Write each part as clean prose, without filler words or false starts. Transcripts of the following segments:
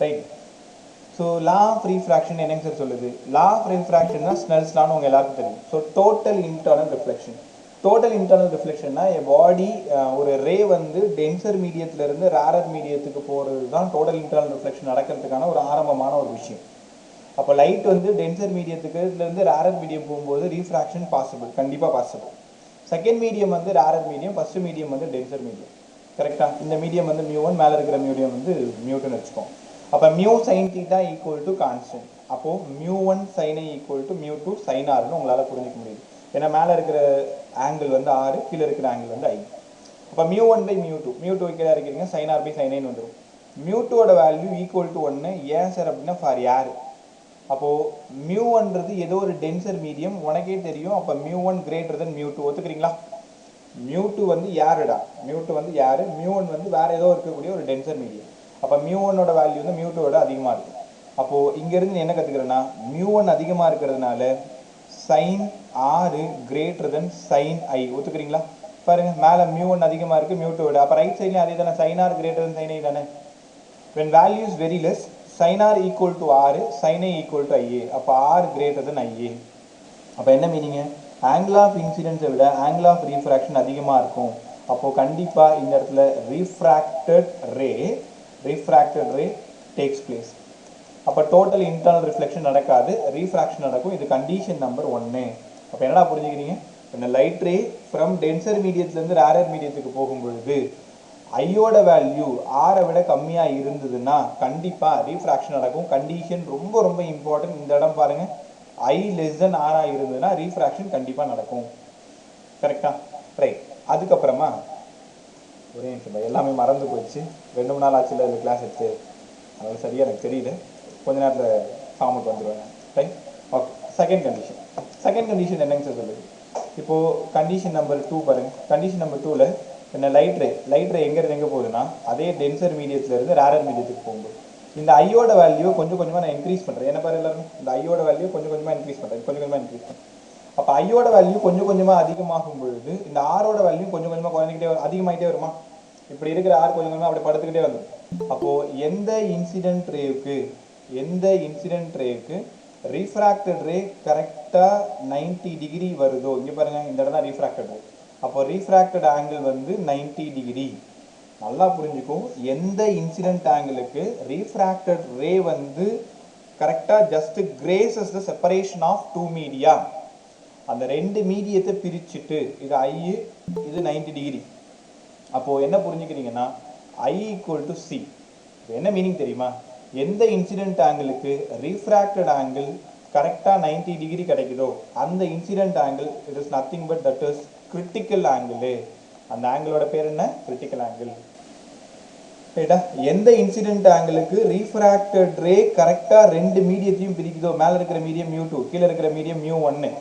Right. So law of refraction என்னங்க sir சொல்லுது? Law of ரீஃப்ராக்ஷன்னா ஸ்னெல்ஸ் லான்னு உங்கள் எல்லாருக்கும் தெரியும். So total internal reflection. Total internal ரிஃப்ளெக்ஷன்னா எ பாடி ஒரு ரே வந்து டென்சர் மீடியத்திலிருந்து ரேரர் மீடியத்துக்கு போகிறது தான் டோட்டல் இன்டர்னல் ரிஃப்ளெக்ஷன் நடக்கிறதுக்கான ஒரு ஆரம்பமான ஒரு விஷயம். அப்போ லைட் வந்து டென்சர் மீடியத்துக்குலேருந்து ரேரர் மீடியம் போகும்போது ரீஃப்ராக்ஷன் பாசிபிள், கண்டிப்பாக பாசிபிள். செகண்ட் மீடியம் வந்து ரேரர் மீடியம், ஃபஸ்ட்டு மீடியம் வந்து டென்சர் மீடியம். கரெக்டாக? இந்த மீடியம் வந்து μ1, மேலே இருக்கிற மீடியம் வந்து μ2ன்னு வச்சுக்கோம். அப்போ μ sin θ ஈக்குவல் டு கான்ஸ்டன்ட். அப்போது μ1 sin I equal to μ2 sin Rன்னு உங்களால் புரிஞ்சிக்க முடியுது. ஏன்னா மேலே இருக்கிற ஆங்கிள் வந்து R, கீழே இருக்கிற ஆங்கிள் வந்து I. அப்போ μ1/μ2, μ2 கீழே இருக்கிறீங்க, sin R by sin I வந்துடும். μ2ஓட வேல்யூ ஈக்குவல் டு 1. ஏன் சார் அப்படின்னா ஃபார் யார்? அப்போது μ1ன்றது ஏதோ ஒரு டென்சர் மீடியம், உனக்கே தெரியும். அப்போ μ1 greater than μ2, ஒத்துக்கிறீங்களா? μ2 வந்து யாருடா? μ2 வந்து யாரு? μ1 வந்து வேற ஏதோ இருக்கக்கூடிய ஒரு டென்சர் மீடியம். அப்போ μ1ஓட வேல்யூ வந்து μ2ஓட அதிகமாக இருக்கும். அப்போது இங்கேருந்து என்ன கற்றுக்கிறேன்னா, μ1 அதிகமாக இருக்கிறதுனால sin R greater than sin I, ஒத்துக்கிறீங்களா? பாருங்க, மேலே μ1 அதிகமாக இருக்குது μ2ஓட. அப்போ ரைட் சைட்லேயும் அதே தானே, sin R greater than sin I தானே. when value is very less, sin R equal to R, sin I equal to IA. அப்போ R greater than IA. அப்போ என்ன மீனிங்க? ஆங்கிள் ஆஃப் இன்சிடென்ஸை விட ஆங்கிள் ஆஃப் ரீஃப்ராக்ஷன் அதிகமாக இருக்கும். அப்போது கண்டிப்பாக இந்த இடத்துல ரீஃப்ராக்டட் ரே டேக்ஸ் பிளேஸ். அப்போ டோட்டல் இன்டர்னல் ரிஃப்ளெக்ஷன் நடக்காது, ரீஃப்ராக்ஷன் நடக்கும். இது கண்டிஷன் நம்பர் 1. அப்போ என்னடா புரிஞ்சுக்கிறீங்க? இந்த லைட் ரே ஃப்ரம் டென்சர் மீடியத்துலேருந்து ரேரர் மீடியத்துக்கு போகும்பொழுது ஐயோட வேல்யூ ஆரை விட கம்மியாக இருந்ததுன்னா கண்டிப்பாக ரீஃப்ராக்ஷன் நடக்கும். கண்டிஷன் ரொம்ப ரொம்ப இம்பார்ட்டன்ட். இந்த இடம் பாருங்கள், I லெஸ் தென் ஆராக இருந்ததுன்னா ரீஃப்ராக்ஷன் கண்டிப்பாக நடக்கும். கரெக்டா? ரைட். அதுக்கப்புறமா ஒரே நிமிஷம், எல்லாமே மறந்து போச்சு. 2-3 நாள் ஆச்சுல இந்த கிளாஸ் எடுத்து, அதனால சரியாக எனக்கு தெரியல. கொஞ்ச நேரத்தில் ஃபார்முக்கு வந்துடுவாங்க. Right, okay. செகண்ட் கண்டிஷன் என்னங்க சார் சொல்லுது? இப்போது கண்டிஷன் நம்பர் 2 பாருங்கள். கண்டிஷன் நம்பர் 2ல் என்ன, லைட் ரே எங்கேருந்து எங்கே போகுதுன்னா அதே டென்சர் மீடியத்துலேருந்து ரேரர் மீடியத்துக்கு போகும்போது இந்த ஐயோட வேல்யூ கொஞ்சம் கொஞ்சமாக நான் இன்க்ரீஸ் பண்ணுறேன். என்ன பாரு எல்லாருமே, இந்த ஐயோட வேல்யூ கொஞ்சம் கொஞ்சமாக இன்க்ரீஸ் பண்ணுறேன். அப்போ ஐயோட வேல்யூ கொஞ்சம் கொஞ்சமாக அதிகமாகும் பொழுது இந்த ஆரோட வேல்யூ கொஞ்சம் கொஞ்சமாக குறைஞ்சிக்கிட்டே அதிகமாகிட்டே வருமா? இப்படி இருக்கிற ஆர் கொஞ்சம் கொஞ்சமாக அப்படி படுத்துக்கிட்டே வந்துடும். அப்போது எந்த இன்சிடென்ட் ரேவுக்கு ரீஃப்ராக்டட் ரே கரெக்டாக 90 டிகிரி வருதோ, இங்கே பாருங்கள், இந்த இடம் தான் ரீஃப்ராக்டட் ரே. அப்போ ரீஃப்ராக்டட் ஆங்கிள் வந்து 90 டிகிரி. நல்லா புரிஞ்சுக்கும். எந்த இன்சிடென்ட் ஆங்கிளுக்கு ரீஃப்ராக்டட் ரே வந்து கரெக்டாக just grazes the separation of 2 media, அந்த 2 மீடியத்தை பிரிச்சுட்டு, இது I, இது 90 டிகிரி. அப்போது என்ன புரிஞ்சுக்கிறீங்கன்னா I ஈக்குவல் டு C. என்ன மீனிங் தெரியுமா? எந்த இன்சிடென்ட் ஆங்கிளுக்கு ரீஃப்ராக்டட் ஆங்கிள் கரெக்டாக 90 டிகிரி கிடைக்குதோ அந்த incident angle it is nothing but that is critical angle. அந்த ஆங்கிளோட பேர் என்ன? Critical angle. ரைட்டா? எந்த இன்சிடென்ட் ஆங்கிளுக்கு ரீஃப்ராக்டட் ரே கரெக்டாக 2 மீடியத்தையும் பிரிக்குதோ, மேலே இருக்கிற மீடியம் μ2, கீழே இருக்கிற medium μ1,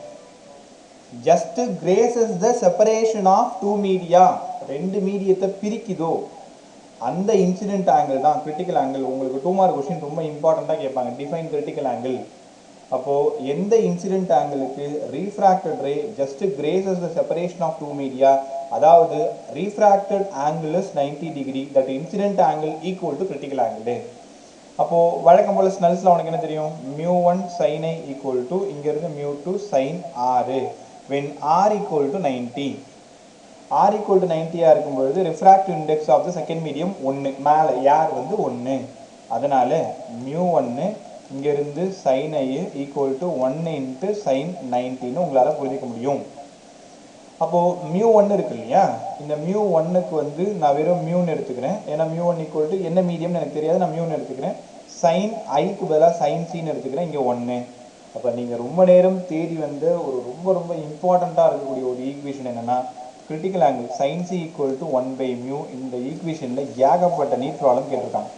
just grazes the separation of 2 media, 2 மீடியத்தை பிரிக்குதோ அந்த இன்சிடென்ட் ஆங்கிள் தான் கிரிட்டிக்கல் ஆங்கிள். உங்களுக்கு 2 மார்க் கொஸ்டின் ரொம்ப இம்பார்ட்டண்ட்டாக கேட்பாங்க, டிஃபைன் கிரிட்டிக்கல் ஆங்கிள். அப்போது எந்த இன்சிடென்ட் ஆங்கிளுக்கு refracted ray just grazes the separation of 2 media, அதாவது refracted angle is 90 degree, that incident angle equal to critical angle. அப்போது வழக்கம் போல் ஸ்னெல்ஸில் உனக்கு என்ன தெரியும்? μ1 sin I ஈக்குவல் டு இங்கேருந்து μ2 sin R when R equal to 90. R equal to 90 இருக்கும்பொழுது refractive index of the second medium 1, மேலே யார் வந்து 1. அதனால் μ1 இங்கேருந்து sin I equal to 1 × sin 90ன்னு உங்களால் புரிஞ்சிக்க முடியும். அப்போது μ1 இருக்கு இல்லையா, இந்த μ1க்கு வந்து நான் வெறும் μன்னு எடுத்துக்கிறேன். ஏன்னா μ1 ஈக்குவல் டு என்ன மீடியம்னு எனக்கு தெரியாது, நான் μன்னு எடுத்துக்கிறேன். sin Iக்கு பதிலாக sin Cன்னு எடுத்துக்கிறேன், இங்கே 1. அப்போ நீங்கள் ரொம்ப நேரம் தேடி வந்து ஒரு ரொம்ப ரொம்ப இம்பார்ட்டண்ட்டாக இருக்கக்கூடிய ஒரு ஈக்குவேஷன் என்னென்னா critical angle sin C equal to 1/μ. இந்த ஈக்குவேஷனில் ஏகப்பட்ட நீட் ப்ராப்ளம் கேட்டிருக்காங்க.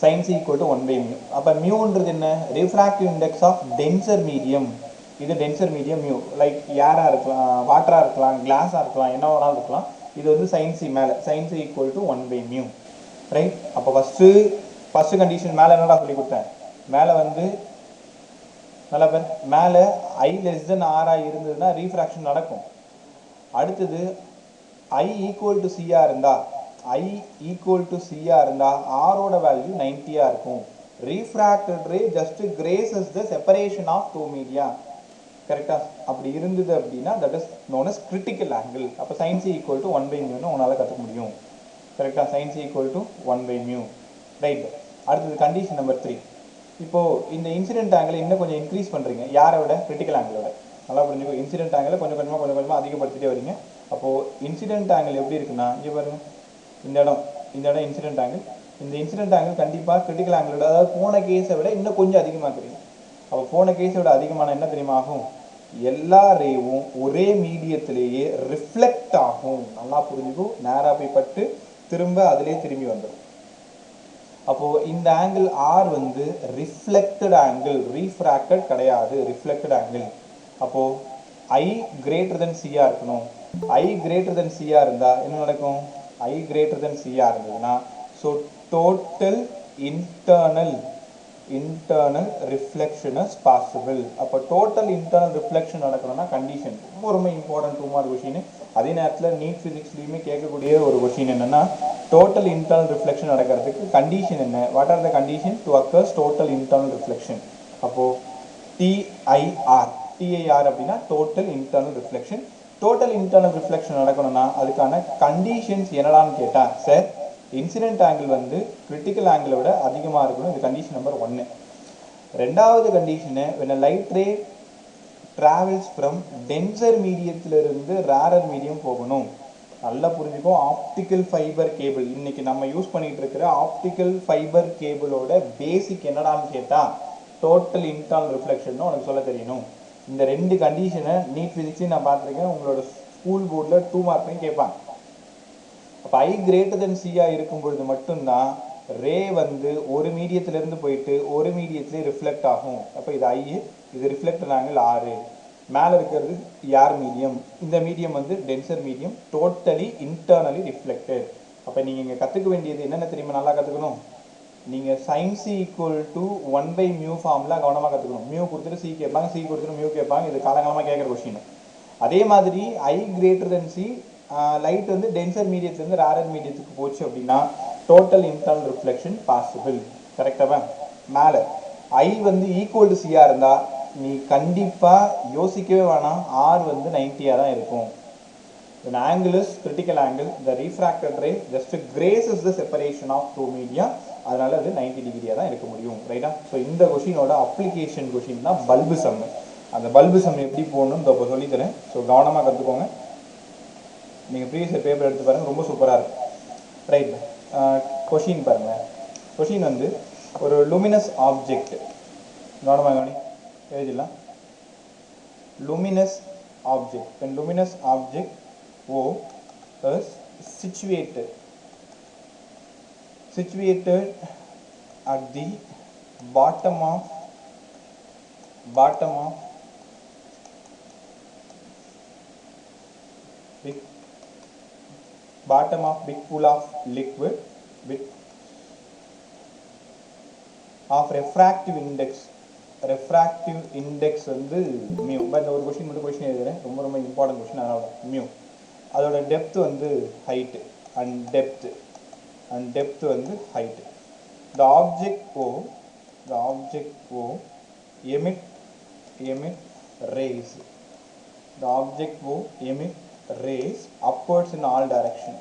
sin C equal to 1/μ. அப்போ μன்றது என்ன? Refractive index of denser medium. இது டென்சர் மீடியம் μ, லைக் ஏராக இருக்கலாம், வாட்டராக இருக்கலாம், கிளாஸாக இருக்கலாம், என்ன வேணாலும் இருக்கலாம். இது வந்து sin C மேலே, sin C equal to 1/μ. Right. அப்போ ஃபஸ்ட்டு கண்டிஷன் மேலே என்னடா சொல்லி கொடுத்தேன்? மேலே வந்து நல்லா பேர், மேலே I லெஸ் தென் ஆராக இருந்ததுன்னா ரீஃப்ராக்ஷன் நடக்கும். அடுத்தது I ஈக்குவல் டு சியாக இருந்தால் I ஈக்குவல் டு சியா இருந்தால் ஆரோட வேல்யூ 90 இருக்கும். Refracted ray just grazes the separation of two media. கரெக்டா? அப்படி இருந்தது அப்படின்னா that is known as critical angle. அப்போ sin c ஈக்குவல் டு 1/μ உங்களால் கற்றுக்க முடியும். கரெக்டா? sin c equal to 1/μ. Right. அடுத்தது கண்டிஷன் நம்பர் 3. இப்போது இந்த இன்சிடென்ட் ஆங்கிளை இன்னும் கொஞ்சம் இன்க்ரீஸ் பண்ணுறீங்க. யாரை விட? கிரிட்டிக்கல் ஆங்கிளோட. நல்லா புரிஞ்சுக்கோ. இன்சிடென்ட் ஆங்கிளை கொஞ்சம் கொஞ்சமாக அதிகப்படுத்திட்டே வரீங்க. அப்போது இன்சிடென்ட் ஆங்கிள் எப்படி இருக்குன்னா, இங்கே பாருங்க, இந்த இடம் இன்சிடென்ட் ஆங்கிள். இந்த இன்சிடென்ட் ஆங்கிள் கண்டிப்பாக கிரிட்டிக்கல் ஆங்கிளோட, அதாவது போன கேஸை விட இன்னும் கொஞ்சம் அதிகமாக்குறீங்க. அப்போ போன கேஸை விட அதிகமான என்ன தெரியுமா ஆகும்? எல்லா ரேவும் ஒரே மீடியத்திலேயே ரிஃப்ளெக்ட் ஆகும். நல்லா புரிஞ்சுக்கும். நேராக போய் பட்டு திரும்ப அதிலே திரும்பி வந்துடும். அப்போது இந்த ஆங்கிள் ஆர் வந்து ரிஃப்ளெக்டட் ஆங்கிள், ரீஃப்ராக்டட் கிடையாது, ரிஃப்ளெக்டட் ஆங்கிள். அப்போது ஐ கிரேட்டர் தென் சியா இருக்கணும். ஐ கிரேட்டர் தென் சியா இருந்தால் என்ன நடக்கும்? ஐ கிரேட்டர் தென் சியா இருந்ததுன்னா so total internal reflection is possible. அப்போ டோட்டல் இன்டர்னல் ரிஃப்ளெக்ஷன் நடக்கணும்னா கண்டிஷன் ரொம்ப இம்பார்ட்டன்ட் 2 மார்க் கொஷின். அதே நேரத்தில் நீட் ஃபிசிக்ஸ்லையுமே கேட்கக்கூடிய ஒரு கொஷின் என்னென்னா, டோட்டல் இன்டர்னல் ரிஃப்ளெக்ஷன் நடக்கிறதுக்கு கண்டிஷன் என்ன? What are the condition to occurs total internal reflection? அப்போது டிஐஆர் அப்படின்னா total internal reflection. Total internal reflection நடக்கணும்னா அதுக்கான கண்டிஷன்ஸ் என்னடான்னு கேட்டால், சார் இன்சிடென்ட் ஆங்கிள் வந்து கிரிட்டிக்கல் ஆங்கிளை விட அதிகமாக இருக்கணும். இது கண்டிஷன் நம்பர் 1. ரெண்டாவது condition, when a light ray travels from denser மீடியத்திலிருந்து ரேரர் மீடியம் போகணும். நல்லா புரிஞ்சுக்கோ. ஆப்டிக்கல் ஃபைபர் கேபிள், இன்னைக்கு நம்ம யூஸ் பண்ணிட்டு இருக்கிற ஆப்டிக்கல் ஃபைபர் கேபிளோட பேசிக் என்னடான்னு கேட்டால் டோட்டல் இன்டர்னல் ரிஃப்ளெக்ஷன் உனக்கு சொல்ல தெரியணும். இந்த 2 கண்டிஷனை நீட் ஃபிசிக்ஸையும் நான் பார்த்துருக்கேன். உங்களோட ஸ்கூல் போர்டில் 2 மார்க்லையும் கேட்பாங்க. அப்போ ஐ கிரேட்டர் தென் சியா இருக்கும் பொழுது மட்டும்தான் ரே வந்து ஒரு மீடியத்திலேருந்து போயிட்டு ஒரு மீடியத்திலே ரிஃப்ளெக்ட் ஆகும். அப்போ இது ஐ, இது ரிஃப்ளெக்டட் ஆங்கிள் 6. மேலே இருக்கிறது ஏர் மீடியம், இந்த மீடியம் வந்து tensor medium, totally internally reflected. அப்போ நீங்கள் இங்கே கற்றுக்க வேண்டியது என்னென்ன தெரியுமா? நல்லா கற்றுக்கணும். நீங்கள் sin c equal to 1/μ formula கவனமாக கற்றுக்கணும். மியூ கொடுத்துட்டு சி கேட்பாங்க, சி கொடுத்துட்டு மியூ கேட்பாங்க. இது காலங்காலமாக கேட்குற கொஷின். அதே மாதிரி ஐ கிரேட்டர் தென் சி, லைட் வந்து டென்சர் மீடியத்துலேருந்து ரேரர் மீடியத்துக்கு போச்சு அப்படின்னா டோட்டல் இன்டர்னல் ரிஃப்ளெக்ஷன் பாசிபிள். கரெக்டாக? மேலே ஐ வந்து ஈக்குவல் டு சியாக இருந்தால் நீ கண்டிப்பாக யோசிக்கவே வேணாம், ஆர் வந்து 90 தான் இருக்கும். When angle is critical angle, the refracted ray just graces the separation of two media. அதனால அது 90 டிகிரியாக தான் இருக்க முடியும். ரைட்டா? ஸோ இந்த கொஷினோட அப்ளிகேஷன் கொஷின் தான் பல்பு சம். அந்த பல்பு சம் எப்படி போகணும்னு இப்போ சொல்லித்தரேன். ஸோ கவனமாக கற்றுக்கோங்க. நீங்கள் ப்ரீவியஸ் பேப்பர் எடுத்து பாருங்கள், ரொம்ப சூப்பராக இருக்கும். ரைட். கொஷின் பாருங்கள். கொஷின் வந்து ஒரு luminous ஆப்ஜெக்ட், கவனமாக கவனி, எழுதிடலாம். luminous object, when luminous object O is situated at the bottom of big pool of liquid with of refractive index வந்து mu. இந்த ஒரு கொஸ்டின் மட்டும் கொஸ்டின் எழுதுறேன், ரொம்ப இம்பார்ட்டன்ட் கொஸ்டின், அதனால mu. அதோட டெப்த் வந்து ஹைட் அண்ட் டெப்த் வந்து height. the object O emit rays. the object O emit rays upwards in all direction.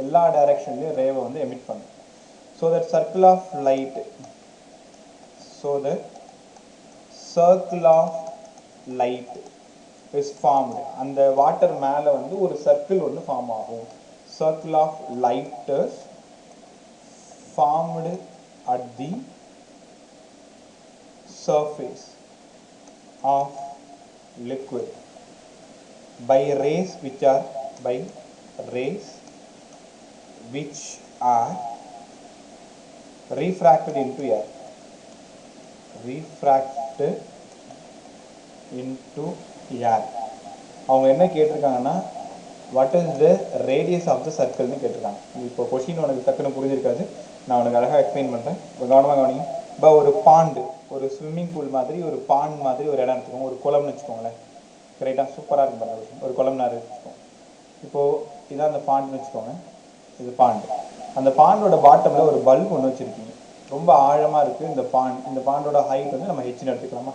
எல்லா டைரக்ஷன்லயும் ரேவை வந்து எமிட் பண்ணும். so that circle of light is formed. அந்த வாட்டர் மேலே வந்து ஒரு சர்க்கிள் ஒன்று ஃபார்ம் ஆகும். circle of light is formed at the surface of liquid by rays which are refracted into air. அவங்க என்ன கேட்டிருக்காங்கன்னா, what is the radius of the சர்க்கிள்னு கேட்டிருக்காங்க. இப்போ கொஷின் உனக்கு டக்குன்னு புரிஞ்சிருக்காது, நான் உனக்கு அழகாக எக்ஸ்பிளைன் பண்ணுறேன். இப்போ கவனமாக கவனிங்க. இப்போ ஒரு பாண்டு, ஒரு ஸ்விம்மிங் பூல் மாதிரி, ஒரு பாண்ட் மாதிரி ஒரு இடம் எடுத்துக்கோங்க, ஒரு குளம்னு வச்சுக்கோங்களேன். கரெக்டாக சூப்பராக இருக்கும் பாருங்க. ஒரு கொலம்னார் வச்சுக்கோங்க. இப்போது இதான் அந்த பாண்டுன்னு வச்சுக்கோங்க. இது பாண்டு. அந்த பாண்டோட பாட்டமில் ஒரு பல்ப் ஒன்று வச்சுருக்கீங்க. ரொம்ப ஆழமாக இருக்குது இந்த பாண்டோட ஹைட் வந்து நம்ம ஹெச்னு எடுத்துக்கலாமா.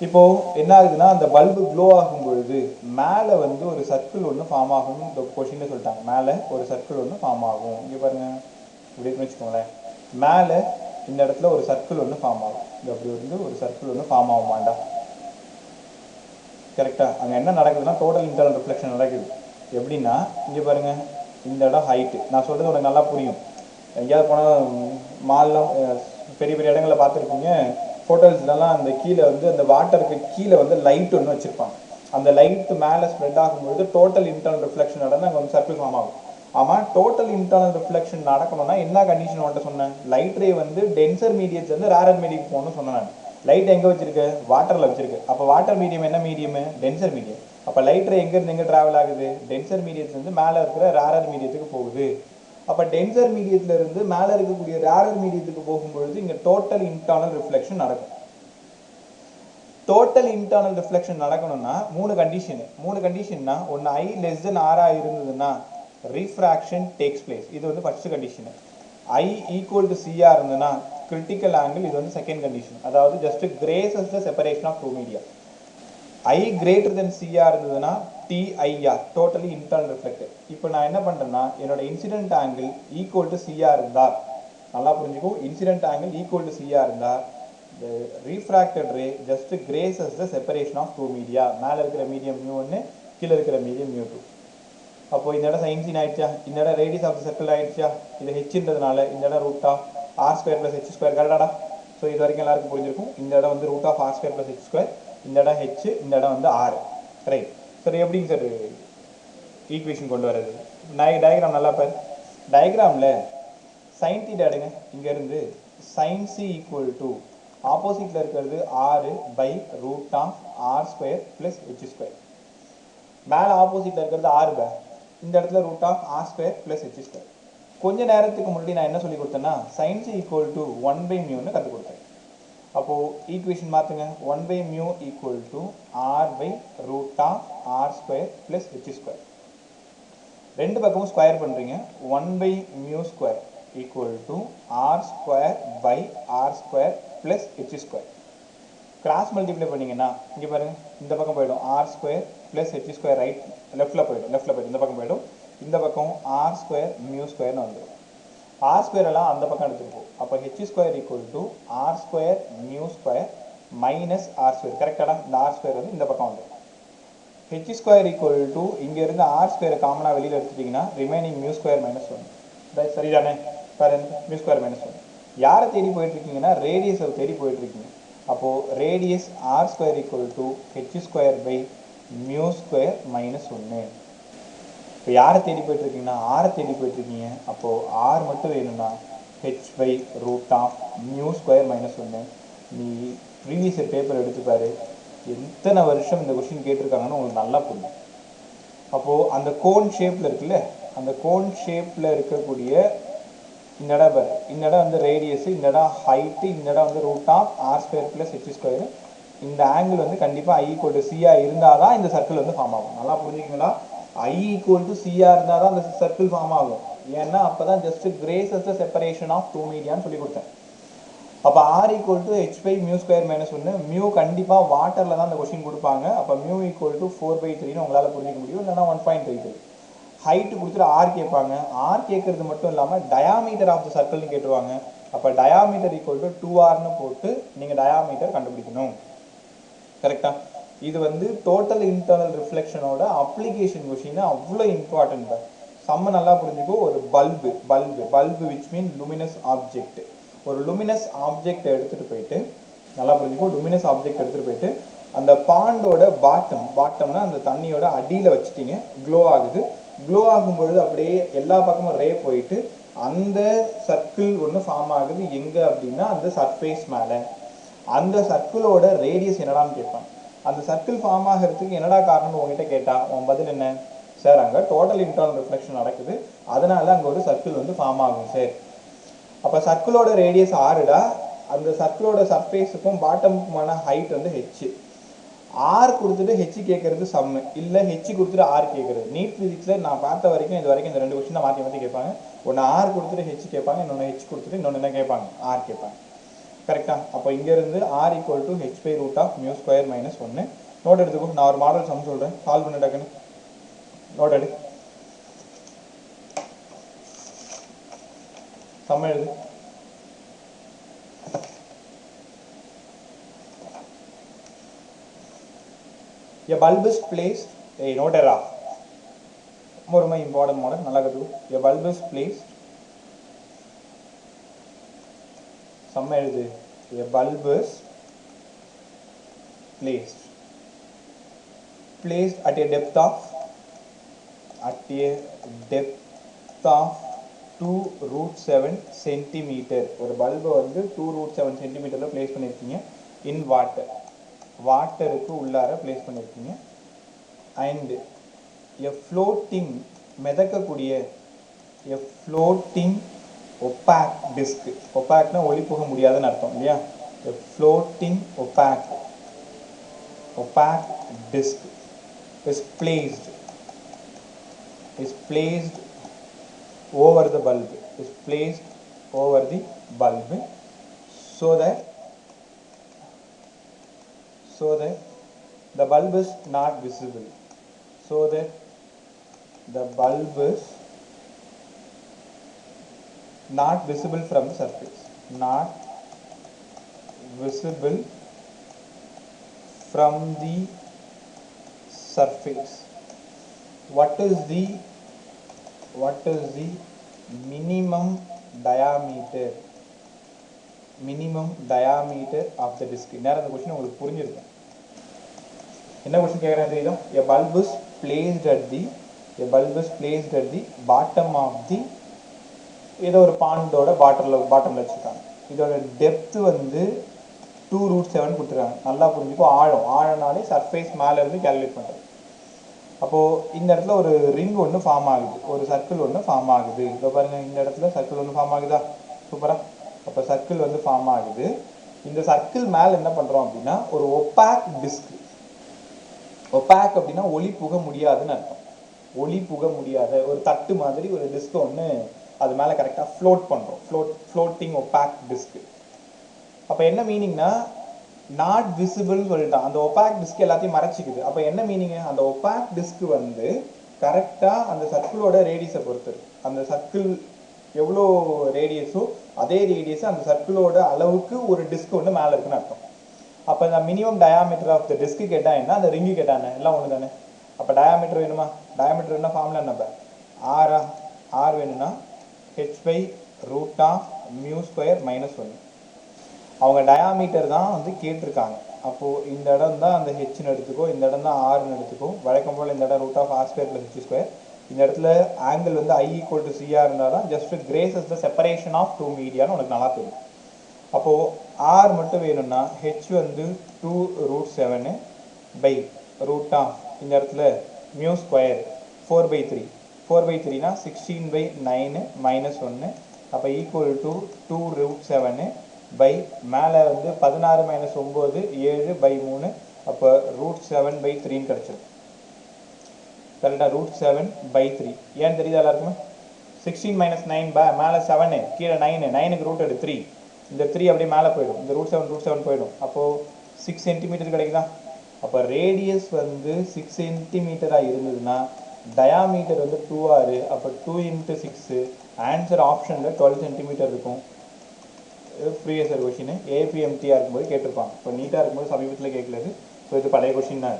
இப்போது என்ன ஆகுதுன்னா அந்த பல்பு க்ளோ ஆகும் பொழுது மேலே வந்து ஒரு சர்க்கிள் ஒன்று ஃபார்ம் ஆகும்னு இந்த கொஷினில் சொல்லிட்டாங்க. மேலே ஒரு சர்க்கிள் ஒன்று ஃபார்ம் ஆகும். இங்கே பாருங்கள், இப்படின்னு வச்சுக்கோங்களேன். மேலே இந்த இடத்துல ஒரு சர்க்கிள் ஒன்று ஃபார்ம் ஆகும். இது அப்படி வந்து ஒரு சர்க்கிள் ஒன்று ஃபார்ம் ஆகுமாண்டா. கரெக்டாக அங்கே என்ன நடக்குதுன்னா டோட்டல் இன்டர்னல் ரிஃப்ளெக்ஷன் நடக்குது. எப்படின்னா இங்கே பாருங்கள், இந்த இடம் ஹைட்டு. நான் சொல்கிறது உனக்கு நல்லா புரியும். எங்கேயாவது போனால் மால்லாம் பெரிய பெரிய இடங்களில் பார்த்துருப்பீங்க. ஹோட்டல்ஸ்லாம் அந்த கீழே வந்து அந்த வாட்டருக்கு கீழே வந்து லைட் ஒன்று வச்சுருப்பாங்க. அந்த லைட்டு மேலே ஸ்ப்ரெட் ஆகும்பொழுது டோட்டல் இன்டர்னல் ரிஃப்ளெக்ஷன் நடந்து அங்கே வந்து சர்க்கிள் ஃபார்ம் ஆகும். ஆமாம், டோட்டல் இன்டர்னல் ரிஃப்ளெக்ஷன் நடக்கணும்னா என்ன கண்டிஷன் வந்துட்டு சொன்னேன்? லைட் ரே வந்து டென்சர் மீடியத்துலேருந்து ரேரர் மீடியம் போகணும்னு சொன்னேன் நான். லைட் எங்கே வச்சிருக்கு? வாட்டரில் வச்சிருக்கு. அப்போ வாட்டர் மீடியம் என்ன மீடியம்? Tensor medium. அப்போ லைட் ரே எங்கேருந்து எங்கே ட்ராவல் ஆகுது? டென்சர் மீடியத்துலேருந்து மேலே இருக்கிற ரேரர் மீடியத்துக்கு போகுது. அப்போ டென்சர் மீடியத்திலிருந்து மேலே இருக்கக்கூடிய ரேரர் மீடியத்துக்கு போகும்பொழுது இங்கே டோட்டல் இன்டர்னல் ரிஃப்ளெக்ஷன் நடக்கும். டோட்டல் இன்டர்னல் ரிஃப்ளெக்ஷன் நடக்கணும்னா மூணு கண்டிஷன்னா ஒன்று I less than R இருந்ததுன்னா refraction takes place. இது வந்து first condition. I equal to CR இருந்ததுன்னா critical angle. இது வந்து செகண்ட் கண்டிஷன். அதாவது just graces the separation of two media. I greater than CR இருந்ததுன்னா TIR totally internal reflected. இப்போ நான் என்ன பண்ணுறேன்னா என்னோட incident angle equal to CR இருந்தால், நல்லா புரிஞ்சுக்கோ, incident angle equal to CR இருந்தால் the refracted ray just graces the separation of two media. மேலே இருக்கிற மீடியம் μ1, கீழே இருக்கிற மீடியம் μ2. அப்போ இந்த இடம் sin ஆயிடுச்சா, இந்த இடம் ரேடியஸ் ஆஃப் த சர்க்கிள் ஆயிடுச்சா, இது ஹெச்ன்றதுனால இந்த இடம் root of R² + H² கரெக்டாடா. So இது வரைக்கும் எல்லாருக்கும் புரிஞ்சிருக்கும். இந்த இடம் வந்து ரூட் ஆஃப் R² + H², இந்த இடம் H, இந்த இடம் வந்து R. ரைட். சரி, எப்படிங்க சார் ஈக்குவேஷன் கொண்டு வரது? டயக்ராம் நல்லா பாரு. டயக்ராமில் sin θ எடுங்க. இங்கேருந்து sin C ஈக்குவல் டு ஆப்போசிட்டில் இருக்கிறது R/√R² + H². மேலே ஆப்போசிட்டில் இருக்கிறது R. இந்த இடத்துல √R² + H². கொஞ்ச நேரத்துக்கு முன்னாடி நான் என்ன சொல்லி கொடுத்தேன்னா sin C ஈக்குவல் டு 1/μன்னு கற்றுக் கொடுத்தேன். அப்போது ஈக்குவேஷன் மாற்றுங்க. 1/μ ஈக்குவல் டு R/√R² + H². ரெண்டு பக்கமும் ஸ்கொயர் பண்ணுறீங்க. 1/μ² equal to R²/R² + H². Cross multiply பண்ணிங்கன்னா இங்கே பாருங்கள், இந்த பக்கம் போய்டும் R² + H² ரைட் லெஃப்ட்டில் போய்டும் இந்த பக்கம் போய்டும். இந்த பக்கம் R²/μ² வந்துடும். R² எல்லாம் அந்த பக்கம் எடுத்துருப்போம். அப்போ H² equal to R²/μ² minus R². கரெக்டாடா? இந்த R² வந்து இந்த பக்கம் வந்துடும். H² ஈக்குவல் டு இங்கேருந்து R² காமனாக வெளியில் எடுத்துட்டிங்கன்னா ரிமைனிங் μ² -1. சரிதானே? பாரு, μ² -1. யாரை தேடி போயிட்டுருக்கீங்கன்னா ரேடியஸை தேடி போயிட்டுருக்கீங்க. அப்போது radius R² equal to H²/μ² -1. இப்போ யாரை தேடி போயிட்டுருக்கீங்கன்னா ஆரை தேடி போயிட்டுருக்கீங்க. அப்போது R மட்டும் வேணும்னா H/√μ² -1. நீ ப்ரீவியஸ் பேப்பர் எடுத்துப்பாரு, எத்தனை வருஷம் இந்த கொஸ்டின் கேட்டிருக்காங்கன்னு உங்களுக்கு நல்லா புரியும். அப்போது அந்த கோன் ஷேப்பில் இருக்குல்ல, அந்த கோன் ஷேப்பில் இருக்கக்கூடிய இந்த இடம் பாரு, இந்த இடம் வந்து ரேடியஸு, இந்த இடம் ஹைட்டு, இந்த இடம் வந்து √R² + H². இந்த ஆங்கிள் வந்து கண்டிப்பாக I ஈக்குவல் டு CR இருந்தால் தான் இந்த சர்க்கிள் வந்து ஃபார்ம் ஆகும். நல்லா புரிஞ்சுக்கிங்களா? I ஈக்குவல் டு CR இருந்தால் தான் அந்த சர்க்கிள் ஃபார்ம் ஆகும். ஏன்னா அப்போ தான் just grazes the separation of two மீடியான்னு சொல்லி கொடுத்தேன். அப்போ R equal to H/μ² -1. Mu கண்டிப்பாக வாட்டரில் தான் அந்த கொஸ்டின் கொடுப்பாங்க. அப்போ மியூ ஈக்குவல் டு 4/3ன்னு உங்களால் புரிஞ்சிக்க முடியும். இல்லைனா 1.33. ஹைட்டு கொடுத்துட்டு R கேட்பாங்க. R கேட்கறது மட்டும் இல்லாமல் டயாமீட்டர் ஆஃப் த சர்க்கிள்னு கேட்டுருவாங்க. அப்போ டயாமீட்டர் ஈக்குவல் டு 2Rன்னு போட்டு நீங்கள் டயாமீட்டர் கண்டுபிடிக்கணும். கரெக்டாக? இது வந்து டோட்டல் இன்டர்னல் ரிஃப்ளெக்ஷனோட அப்ளிகேஷன் கொஸ்டின். அவ்வளோ இம்பார்ட்டன்ட். செம்ம நல்லா புரிஞ்சுக்கோ. ஒரு bulb which mean luminous object. ஒரு லுமினஸ் ஆப்ஜெக்ட் எடுத்துகிட்டு போயிட்டு, நல்லா புரிஞ்சுக்கோ, லுமினஸ் ஆப்ஜெக்ட் எடுத்துகிட்டு போயிட்டு அந்த பாண்டோட பாட்டம்னா அந்த தண்ணியோட அடியில் வச்சுட்டிங்க. க்ளோ ஆகுது. க்ளோ ஆகும்பொழுது அப்படியே எல்லா பக்கமும் ரே போயிட்டு அந்த சர்க்கிள் ஒன்று ஃபார்ம் ஆகுது. எங்கே அப்படின்னா அந்த சர்ஃபேஸ் மேலே. அந்த சர்க்கிளோட ரேடியஸ் என்னடான்னு கேட்பாங்க. அந்த சர்க்கிள் ஃபார்ம் ஆகிறதுக்கு என்னடா காரணம்னு உங்ககிட்ட கேட்டால் உன் பதில் என்ன? சார், அங்கே டோட்டல் இன்டர்னல் ரிஃப்ளெக்ஷன் நடக்குது, அதனால அங்கே ஒரு சர்க்கிள் வந்து ஃபார்ம் ஆகும் சார். அப்போ சர்க்கிளோட ரேடியஸ் 6டா. அந்த சர்க்கிளோட சர்ஃபேஸுக்கும் பாட்டமுக்குமான ஹைட் வந்து H. ஆர் கொடுத்துட்டு ஹெச் கேட்கறது சம்மு, இல்லை ஹெச் கொடுத்துட்டு ஆர் கேட்கறது. நீட் ஃபிசிக்ஸில் நான் பார்த்த வரைக்கும் இது வரைக்கும் இந்த 2 கொஸ்டின் மாற்றி மாற்றி கேட்பாங்க. ஒன்று ஆர் கொடுத்துட்டு ஹெச் கேட்பாங்க, இன்னொன்று ஹெச் கொடுத்துட்டு இன்னொன்று என்ன கேட்பாங்க, ஆர் கேட்பாங்க. கரெக்டாக? அப்போ இங்கேருந்து R equal to H by root of mu square minus 1. Note எடுத்துக்கோ, நான் ஒரு மாடல் சம் சொல்கிறேன், சால்வ் பண்ணி டக்குன்னு நோட் எடு, சம் எழுது. A bulb is placed, note error. More important model, nalla kadu. A bulb is placed. Sum எழுது. A bulb is placed at a depth of 2√7 centimeter. ஒரு பல்பை வந்து 2√7 centimeterல பிளேஸ் பண்ணியிருக்கீங்க. இன் வாட்டருக்கு உள்ளார பிளேஸ் பண்ணியிருக்கீங்க. அண்ட் எ ஃப்ளோட்டிங் மிதக்கக்கூடிய a floating opaque disk, ஒப்பாக்னா ஒளி போக முடியாதுன்னு அர்த்தம் இல்லையா? A floating opaque disk is placed over the bulb, so that the bulb is not visible, from the surface, What is the minimum diameter of the disk? நேரா அந்த question உங்களுக்கு புரிஞ்சிருக்கும். என்ன क्वेश्चन கேக்குறாங்க தெரியுதா? A bulb is placed at the bottom of the ஏதோ ஒரு பாண்டோட பாட்டம்ல வச்சிருக்காங்க. இதோட டெப்த் வந்து 2√7 கொடுத்துருக்காங்க. நல்லா புரிஞ்சுக்கோ, ஆழம்னாலே சர்ஃபேஸ் மேலே இருந்து கேல்குலேட் பண்ணுறது. அப்போது இந்த இடத்துல ஒரு ரிங் ஒன்று ஃபார்ம் ஆகுது, ஒரு சர்க்கிள் ஒன்று ஃபார்ம் ஆகுது. இப்போ பாருங்கள், இந்த இடத்துல சர்க்கிள் ஒன்று ஃபார்ம் ஆகுதா? சூப்பராக. அப்போ சர்க்கிள் வந்து ஃபார்ம் ஆகுது. இந்த சர்க்கிள் மேலே என்ன பண்ணுறோம் அப்படின்னா ஒரு ஒப்பாக் டிஸ்க். ஒப்பாக் அப்படின்னா ஒளி புக முடியாதுன்னு அர்த்தம். ஒளி புக முடியாத ஒரு தட்டு மாதிரி ஒரு டிஸ்க் ஒன்று அது மேலே கரெக்டாக ஃப்ளோட் பண்ணுறோம். Floating opaque disk. அப்போ என்ன மீனிங்னா நாட் விசிபிள்னு சொல்லிட்டான். அந்த ஒப்பாக் டிஸ்க் எல்லாத்தையும் மறைச்சிக்குது. அப்போ என்ன மீனிங்கு? அந்த ஒப்பாக் டிஸ்க் வந்து கரெக்டாக அந்த சர்க்கிளோட ரேடியஸை பொறுத்து இருக்கு. அந்த சர்க்கிள் எவ்வளோ ரேடியஸோ அதே ரேடியஸ் அந்த சர்க்கிளோட அளவுக்கு ஒரு டிஸ்க் ஒன்று மேலே இருக்குன்னு அர்த்தம். அப்போ இந்த மினிமம் டயாமீட்டர் ஆஃப் த டிஸ்க்கு கேட்டால் என்ன, அந்த ரிங்கு கேட்டானே எல்லாம் ஒன்று தானே. அப்போ டயாமீட்டர் வேணுமா? டயாமீட்டர் என்ன ஃபார்முலா என்ன? ஆர் வேணும்னா h/√μ² - 1. அவங்க டயாமீட்டர் தான் வந்து கேட்டிருக்காங்க. அப்போது இந்த இடம் தான் அந்த ஹெச்னு எடுத்துக்கோ, இந்த இடம் தான் ஆர்னு எடுத்துக்கோ. வழக்கம் போல் இந்த இடம் √r² + h². இந்த இடத்துல ஆங்கிள் வந்து I = CR இருந்தால் தான் just grazes the separation of 2 மீடியான்னு உனக்கு நல்லா தெரியும். அப்போது ஆர் மட்டும் வேணும்னா ஹெச் வந்து 2√7 / இந்த இடத்துல μ² 4/3. 4/3னா 16/9 - 1. அப்போ = 2√7 மேலே வந்து 16 - 9 7/3. அப்போ √7/3 கிடச்சிடும். கரெக்டாக √7/3. ஏன்னு தெரியுது எல்லாருக்குமே? 16 - 9 மேலே 7 கீழே 9, 9க்கு ரூட் எடு 3. இந்த 3 அப்படியே மேலே போயிடும், இந்த √7 போயிடும். அப்போது 6 சென்டிமீட்டர் கிடைக்குதா? அப்போ ரேடியஸ் வந்து 6 சென்டிமீட்டராக இருந்ததுன்னா டயாமீட்டர் வந்து 2R. அப்போ 2 × 6 ஆன்சர் ஆப்ஷனில் 12 சென்டிமீட்டர் இருக்கும். ப்ரீவியஸ் கொஷின் ஏபிஎம்டிஆர் இருக்கும்போது கேட்டிருப்பாங்க. இப்போ நீட்டாக இருக்கும்போது சமீபத்தில் கேட்கலது. ஸோ இது பழைய கொஷின் தான்.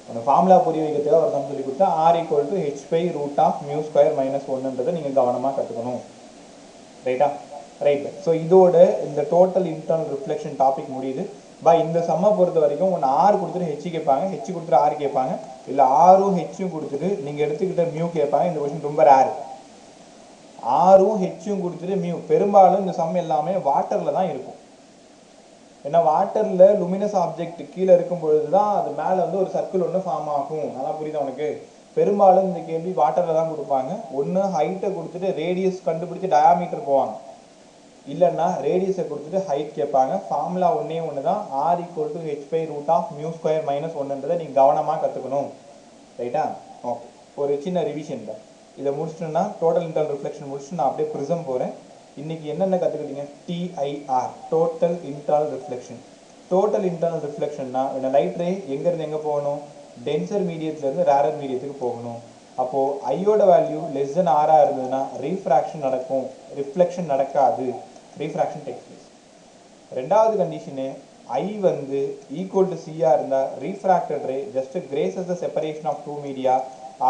அந்த ஃபார்முலா புரிய வைக்கிறதுக்காக ஒரு சொல்லி கொடுத்தா R = h/√μ² - 1ன்றதை நீங்கள் கவனமாக கற்றுக்கணும். ரைட்டா? ரைட். ஸோ இதோட இந்த டோட்டல் இன்டர்னல் ரிஃப்ளெக்ஷன் டாபிக் முடியுது. இந்த சம்மை பொறுத்த வரைக்கும் ஒன்று ஆர் கொடுத்துட்டு ஹெச் கேட்பாங்க, ஹெச் கொடுத்துட்டு ஆர் கேட்பாங்க, இல்லை ஆரும் ஹெச்சும் கொடுத்துட்டு நீங்கள் எடுத்துக்கிட்ட மியூ கேட்பாங்க. இந்த கொஷின் ரொம்ப ரேர். ஆரும் ஹெச்சும் கொடுத்துட்டு மியூ. பெரும்பாலும் இந்த சம் எல்லாமே வாட்டரில் தான் இருக்கும். ஏன்னா வாட்டரில் லுமினஸ் ஆப்ஜெக்ட் கீழே இருக்கும் பொழுது தான் அது மேலே வந்து ஒரு சர்க்கிள் ஒன்று ஃபார்ம் ஆகும். நல்லா புரியுதா உனக்கு? பெரும்பாலும் இந்த கேள்வி வாட்டரில் தான் கொடுப்பாங்க. ஒன்று ஹைட்டை கொடுத்துட்டு ரேடியஸ் கண்டுபிடிச்சி டயாமீட்டர் போவாங்க, இல்லைன்னா ரேடியஸை கொடுத்துட்டு ஹைட் கேட்பாங்க. ஃபார்முலா ஒன்றே ஒன்று தான், r equal to H by root of mu square minus ஒன்றுன்றதை நீங்கள் கவனமாக கற்றுக்கணும். ரைட்டா? ஓகே, ஒரு சின்ன ரிவிஷன் தான். இதை முடிச்சிட்டோன்னா டோட்டல் இன்டர்னல் ரிஃப்ளெக்ஷன் முடிச்சுட்டு நான் அப்படியே ப்ரிசம் போகிறேன். இன்றைக்கி என்னென்ன கற்றுக்கிட்டீங்க? TIR, total internal reflection. Total internal ரிஃப்ளெக்ஷன்னா இந்த லைட் ரே எங்கேருந்து எங்கே போகணும்? டென்சர் மீடியத்துலேருந்து ரேரர் மீடியத்துக்கு போகணும். அப்போது ஐயோட வேல்யூ லெஸ் தென் ஆராக இருந்ததுன்னா ரீஃப்ராக்ஷன் நடக்கும், ரிஃப்ளெக்ஷன் நடக்காது, ரீஃப்ராக்ஷன் டேக்ஸ் பிளேஸ். ரெண்டாவது கண்டிஷனு, ஐ வந்து ஈக்குவல் டு சியாக இருந்தால் refracted ray just grazes the separation of two media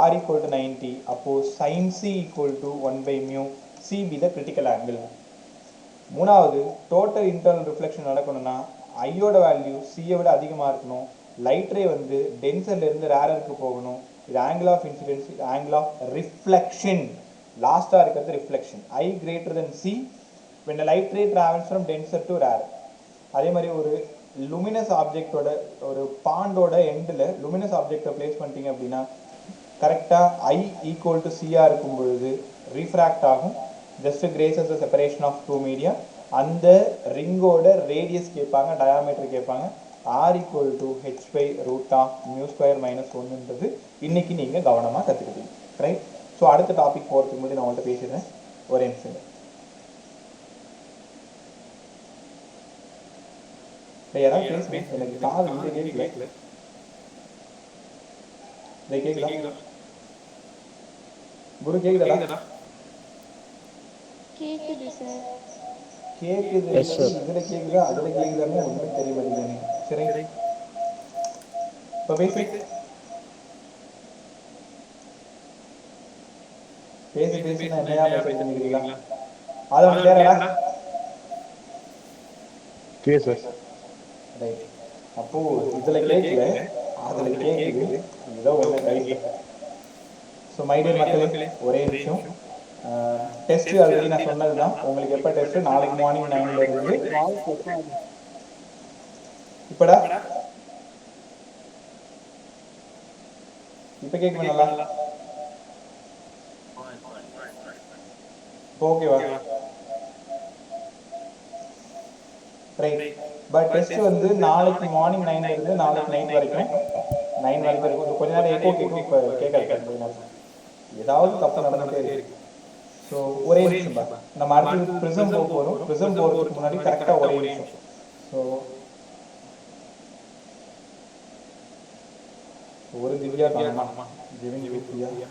r equal to 90. அப்போது sine c equal to 1/μ, c be the critical angle. மூணாவது, total internal reflection நடக்கணும்னா ஐயோட value சியை விட அதிகமாக இருக்கணும், லைட் ரே வந்து டென்சர்லேருந்து ரேரருக்கு போகணும். இது ஆங்கிள் ஆஃப் இன்சிடென்ஸ், இது ஆங்கிள் ஆஃப் ரிஃப்ளெக்ஷன். லாஸ்ட்டாக இருக்கிறது reflection. I greater than C when the light ray travels from denser to rare. அதே மாதிரி ஒரு லுமினஸ் ஆப்ஜெக்டோட, ஒரு பாண்டோட எண்டில் லுமினஸ் ஆப்ஜெக்டை பிளேஸ் பண்ணிட்டீங்க அப்படின்னா கரெக்டாக ஐ ஈக்குவல் டு சியாக இருக்கும் பொழுது ரீஃப்ராக்ட் ஆகும், just grazes the separation of two media. அந்த ரிங்கோட ரேடியஸ் கேட்பாங்க, டயாமீட்டர் கேட்பாங்க. R equal to H by root of mu square minus ஒன்றுன்றது இன்றைக்கி நீங்கள் கவனமாக கற்றுக்கிட்டீங்க. ரைட்? ஸோ அடுத்த டாபிக் போகிறதுக்கு முன்னாடி நான் உங்கள்கிட்ட பேசிடுறேன், ஒரே நிமிஷம். யாராவது பேசுறேன், எனக்கு காது வந்து கேட்கல. கேட்குதா குரு? கேட்குதா? கேக்குது சார். கேட்குது. இதில் கேட்குதா அதில் கேட்குதான்னு ஒன்றும் தெரிய மாட்டேங்குது. சரி, இப்போ பேசி நான் என்னையா பேசுறீங்களா? அதை வந்து கேட்கறா. ரைட். அப்போது இதில் கேட்கல, அதில் கேட்குது. இதுதான் ஒன்று ரைட்டு. ஸோ மைடியர் மக்களே, ஒரே நிமிஷம். டெஸ்ட் ஆல்ரெடி நான் சொன்னது தான். உங்களுக்கு எப்போ டெஸ்ட்டு? நாளைக்கு மார்னிங் 9 இருந்து. இப்படா இப்போ கேட்குமா நல்லா? ஓகேவா? ரைட். பட் டெஸ்ட் வந்து நாளைக்கு மார்னிங் 9 இருந்து நாளைக்கு நைட் வரைக்கும், 9 வரைக்கும் இருக்கும். கொஞ்ச நேரம் எக்கோ கேட்கும், இப்போ கேட்காது. ஏதாவது தப்பு நடந்துகிட்டே இருக்கு. ஸோ ஒரே நிமிஷம் தான். நம்ம அடுத்தது ப்ரிசம் போக போகிறோம். ப்ரிசம் போகிறதுக்கு முன்னாடி கரெக்டாக ஒரே நிமிஷம். ஸோ ஒரு திவ்யா காணுமா? ஜெவின் திவ்யா.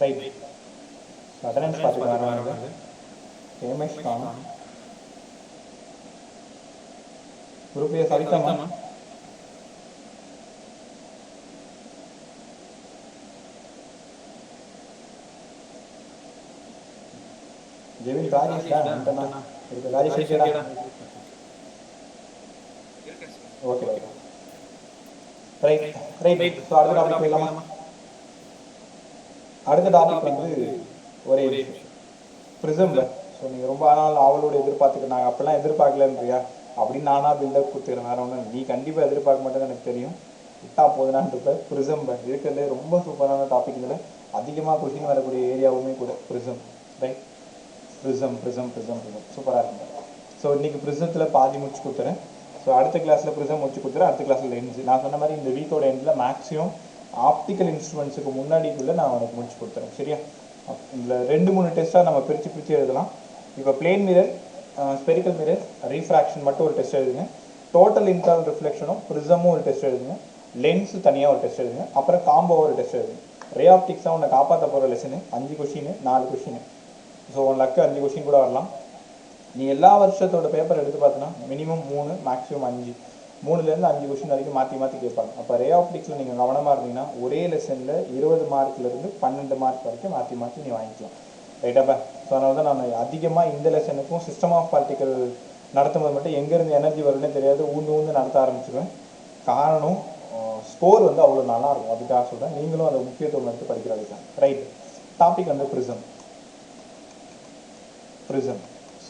ரைட். அட்டெண்டன்ஸ் பார்த்துக்கலாம். ரமேஷ் காணும். குரூப்பிய சவிதாமா? ஜெவின் ராஜேஷ் தான் இருக்கு. ராஜேஷ் கேடா. Okay okay. Right right. So அடுத்த டாபிக் போயிடலாமா? அடுத்த டாபிக் வந்து ஒரே ப்ரிசம். ஸோ நீங்கள் ரொம்ப நாள் அவளோட எதிர்பார்த்துக்க, நாங்கள் அப்படிலாம் எதிர்பார்க்கலன்றியா அப்படின்னு நானாக பில்டப் கொடுத்துக்கிறேன். வேறு ஒன்று நீ கண்டிப்பாக எதிர்பார்க்க மாட்டேன்னு எனக்கு தெரியும். விட்டா போதுனான் இருப்ப. ப்ரிசம் இருக்கிறதுலே ரொம்ப சூப்பரான டாபிக். இதில் அதிகமாக கொஸ்டின் வரக்கூடிய ஏரியாவுமே கூட prism. Right? Prism prism prism prism சூப்பராக இருக்குங்க. ஸோ இன்றைக்கி ப்ரிசத்தில் பாதி முடிச்சு கொடுத்துறேன். ஸோ அடுத்த கிளாஸில் ப்ரிசம் முடிச்சு கொடுத்துறேன். அடுத்த கிளாஸில் லென்ஸ். நான் சொன்ன மாதிரி இந்த வீக்கோட எண்டில் மேக்ஸிமம் ஆப்டிக்கல் இன்ஸ்ட்ருமெண்ட்ஸுக்கு முன்னாடிக்குள்ளே நான் உனக்கு முடிச்சு கொடுத்துறேன். சரியா? இந்த 2-3 டெஸ்ட்டாக நம்ம பிரித்து எழுதலாம். இப்போ plane mirror, spherical mirror, refraction மட்டும் ஒரு டெஸ்ட் எழுதுங்க. டோட்டல் இன்டர்னல் ரிஃப்ளெக்ஷனும் ப்ரிசமும் ஒரு டெஸ்ட் எழுதுங்க. லென்ஸு தனியாக ஒரு டெஸ்ட் எழுதுங்க. அப்புறம் காம்போ ஒரு டெஸ்ட் எழுதுங்க. ரே ஆப்டிக்ஸாக உன்னை காப்பாற்ற போகிற lesson 5 question 4 question. So 1 luck 5 question கூட வரலாம். நீ எல்லா வருஷத்தோட பேப்பர் எடுத்து பார்த்தீங்கன்னா மினிமம் 3, மேக்ஸிமம் 5, 3லேருந்து 5 கொஷின் வரைக்கும் மாற்றி கேட்பாங்க. அப்போ ரே ஆப்டிக்ஸில் நீங்கள் கவனமாக இருந்தீங்கன்னா ஒரே லெசனில் 20 மார்க்லேருந்து 12 மார்க் வரைக்கும் மாற்றி நீ வாங்கிக்கலாம். ரைட்டாப்பா? ஸோ அதனால தான் நான் அதிகமாக இந்த லெசனுக்கும் சிஸ்டம் ஆஃப் பார்ட்டிக்கல் நடத்தும்போது மட்டும் எங்கேருந்து எனர்ஜி வரும்னே தெரியாது, ஊந்து நடத்த ஆரம்பிச்சிடுவேன். காரணம் ஸ்கோர் வந்து அவ்வளோ நல்லாயிருக்கும். அதுக்காக சொல்கிறேன். நீங்களும் அதை முக்கியத்துவம் எடுத்து படிக்கிறதுக்கு. ரைட். டாபிக் வந்து ப்ரிசம்.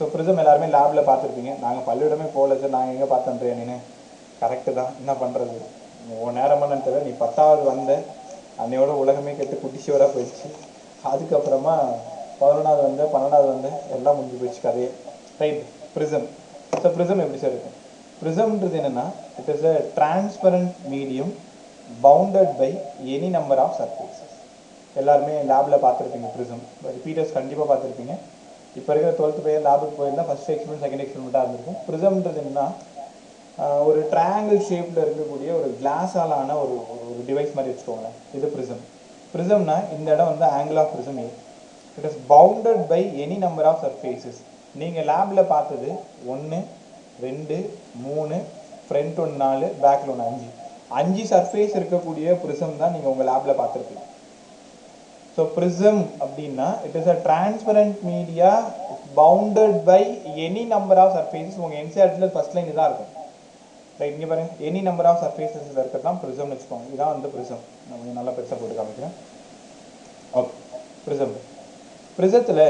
ஸோ ப்ரிசம் எல்லாருமே லேபில் பார்த்துருப்பீங்க. நாங்கள் பள்ளியிடமே போகல சார், நாங்கள் எங்கே பார்த்தேன்றேன் நீனு. கரெக்டு தான், என்ன பண்ணுறது, உன் நேரமானு தெரியல. நீ 10வது வந்த அன்னையோட உலகமே கெட்டு குட்டிச்சுவராக போயிடுச்சு. அதுக்கப்புறமா 11வது வந்த 12வது வந்த எல்லாம் முடிஞ்சு போயிடுச்சு கதையே. Right, prism. ஸோ ப்ரிசம் எப்படி சார் இருக்கும்? ப்ரிசம்ன்றது என்னென்னா, it is a transparent medium bounded by any number of surfaces. எல்லாருமே லேபில் பார்த்துருப்பீங்க ப்ரிசம், ரிப்பீட்டர்ஸ் கண்டிப்பாக பார்த்துருப்பீங்க. இப்போ இருக்கிற 12th பையன் லேபுக்கு போயிருந்தால் ஃபஸ்ட் எக்ஸ்பெரிமெண்ட் செகண்ட் எக்ஸ்பெரிமெண்ட்டாக இருந்திருக்கும். ப்ரிசம்ன்றது என்னன்னா, ஒரு ட்ரையாங்கிள் ஷேப்பில் இருக்கக்கூடிய ஒரு கிளாஸால் ஆன ஒரு ஒரு டிவைஸ் மாதிரி வச்சுக்கோங்களேன். இது ப்ரிசம். ப்ரிசம்னா இந்த இடம் வந்து angle of prism A. It is bounded by any number of surfaces. நீங்கள் லேபில் பார்த்தது 1 2 3, ஃப்ரண்ட் 1 4, பேக்கில் 1 5 சர்ஃபேஸ் இருக்கக்கூடிய ப்ரிசம் தான் நீங்கள் உங்கள் லேபில் பார்த்துருப்பீங்க. ஸோ ப்ரிசம் அப்படின்னா it is a transparent media bounded by any number of surfaces. உங்கள் என்சிஆர்டியில் ஃபர்ஸ்ட் லைன் இதாக இருக்கும். ரைட், இங்கே பாருங்க, எனி நம்பர் ஆஃப் சர்ஃபேசஸில் இருக்கிறது தான் ப்ரிசம்னு வச்சுக்கோங்க. இதான் வந்து ப்ரிசம். நான் கொஞ்சம் நல்லா பெருசாக போட்டு காமிக்கிறேன். Okay, prism. ப்ரிசத்தில்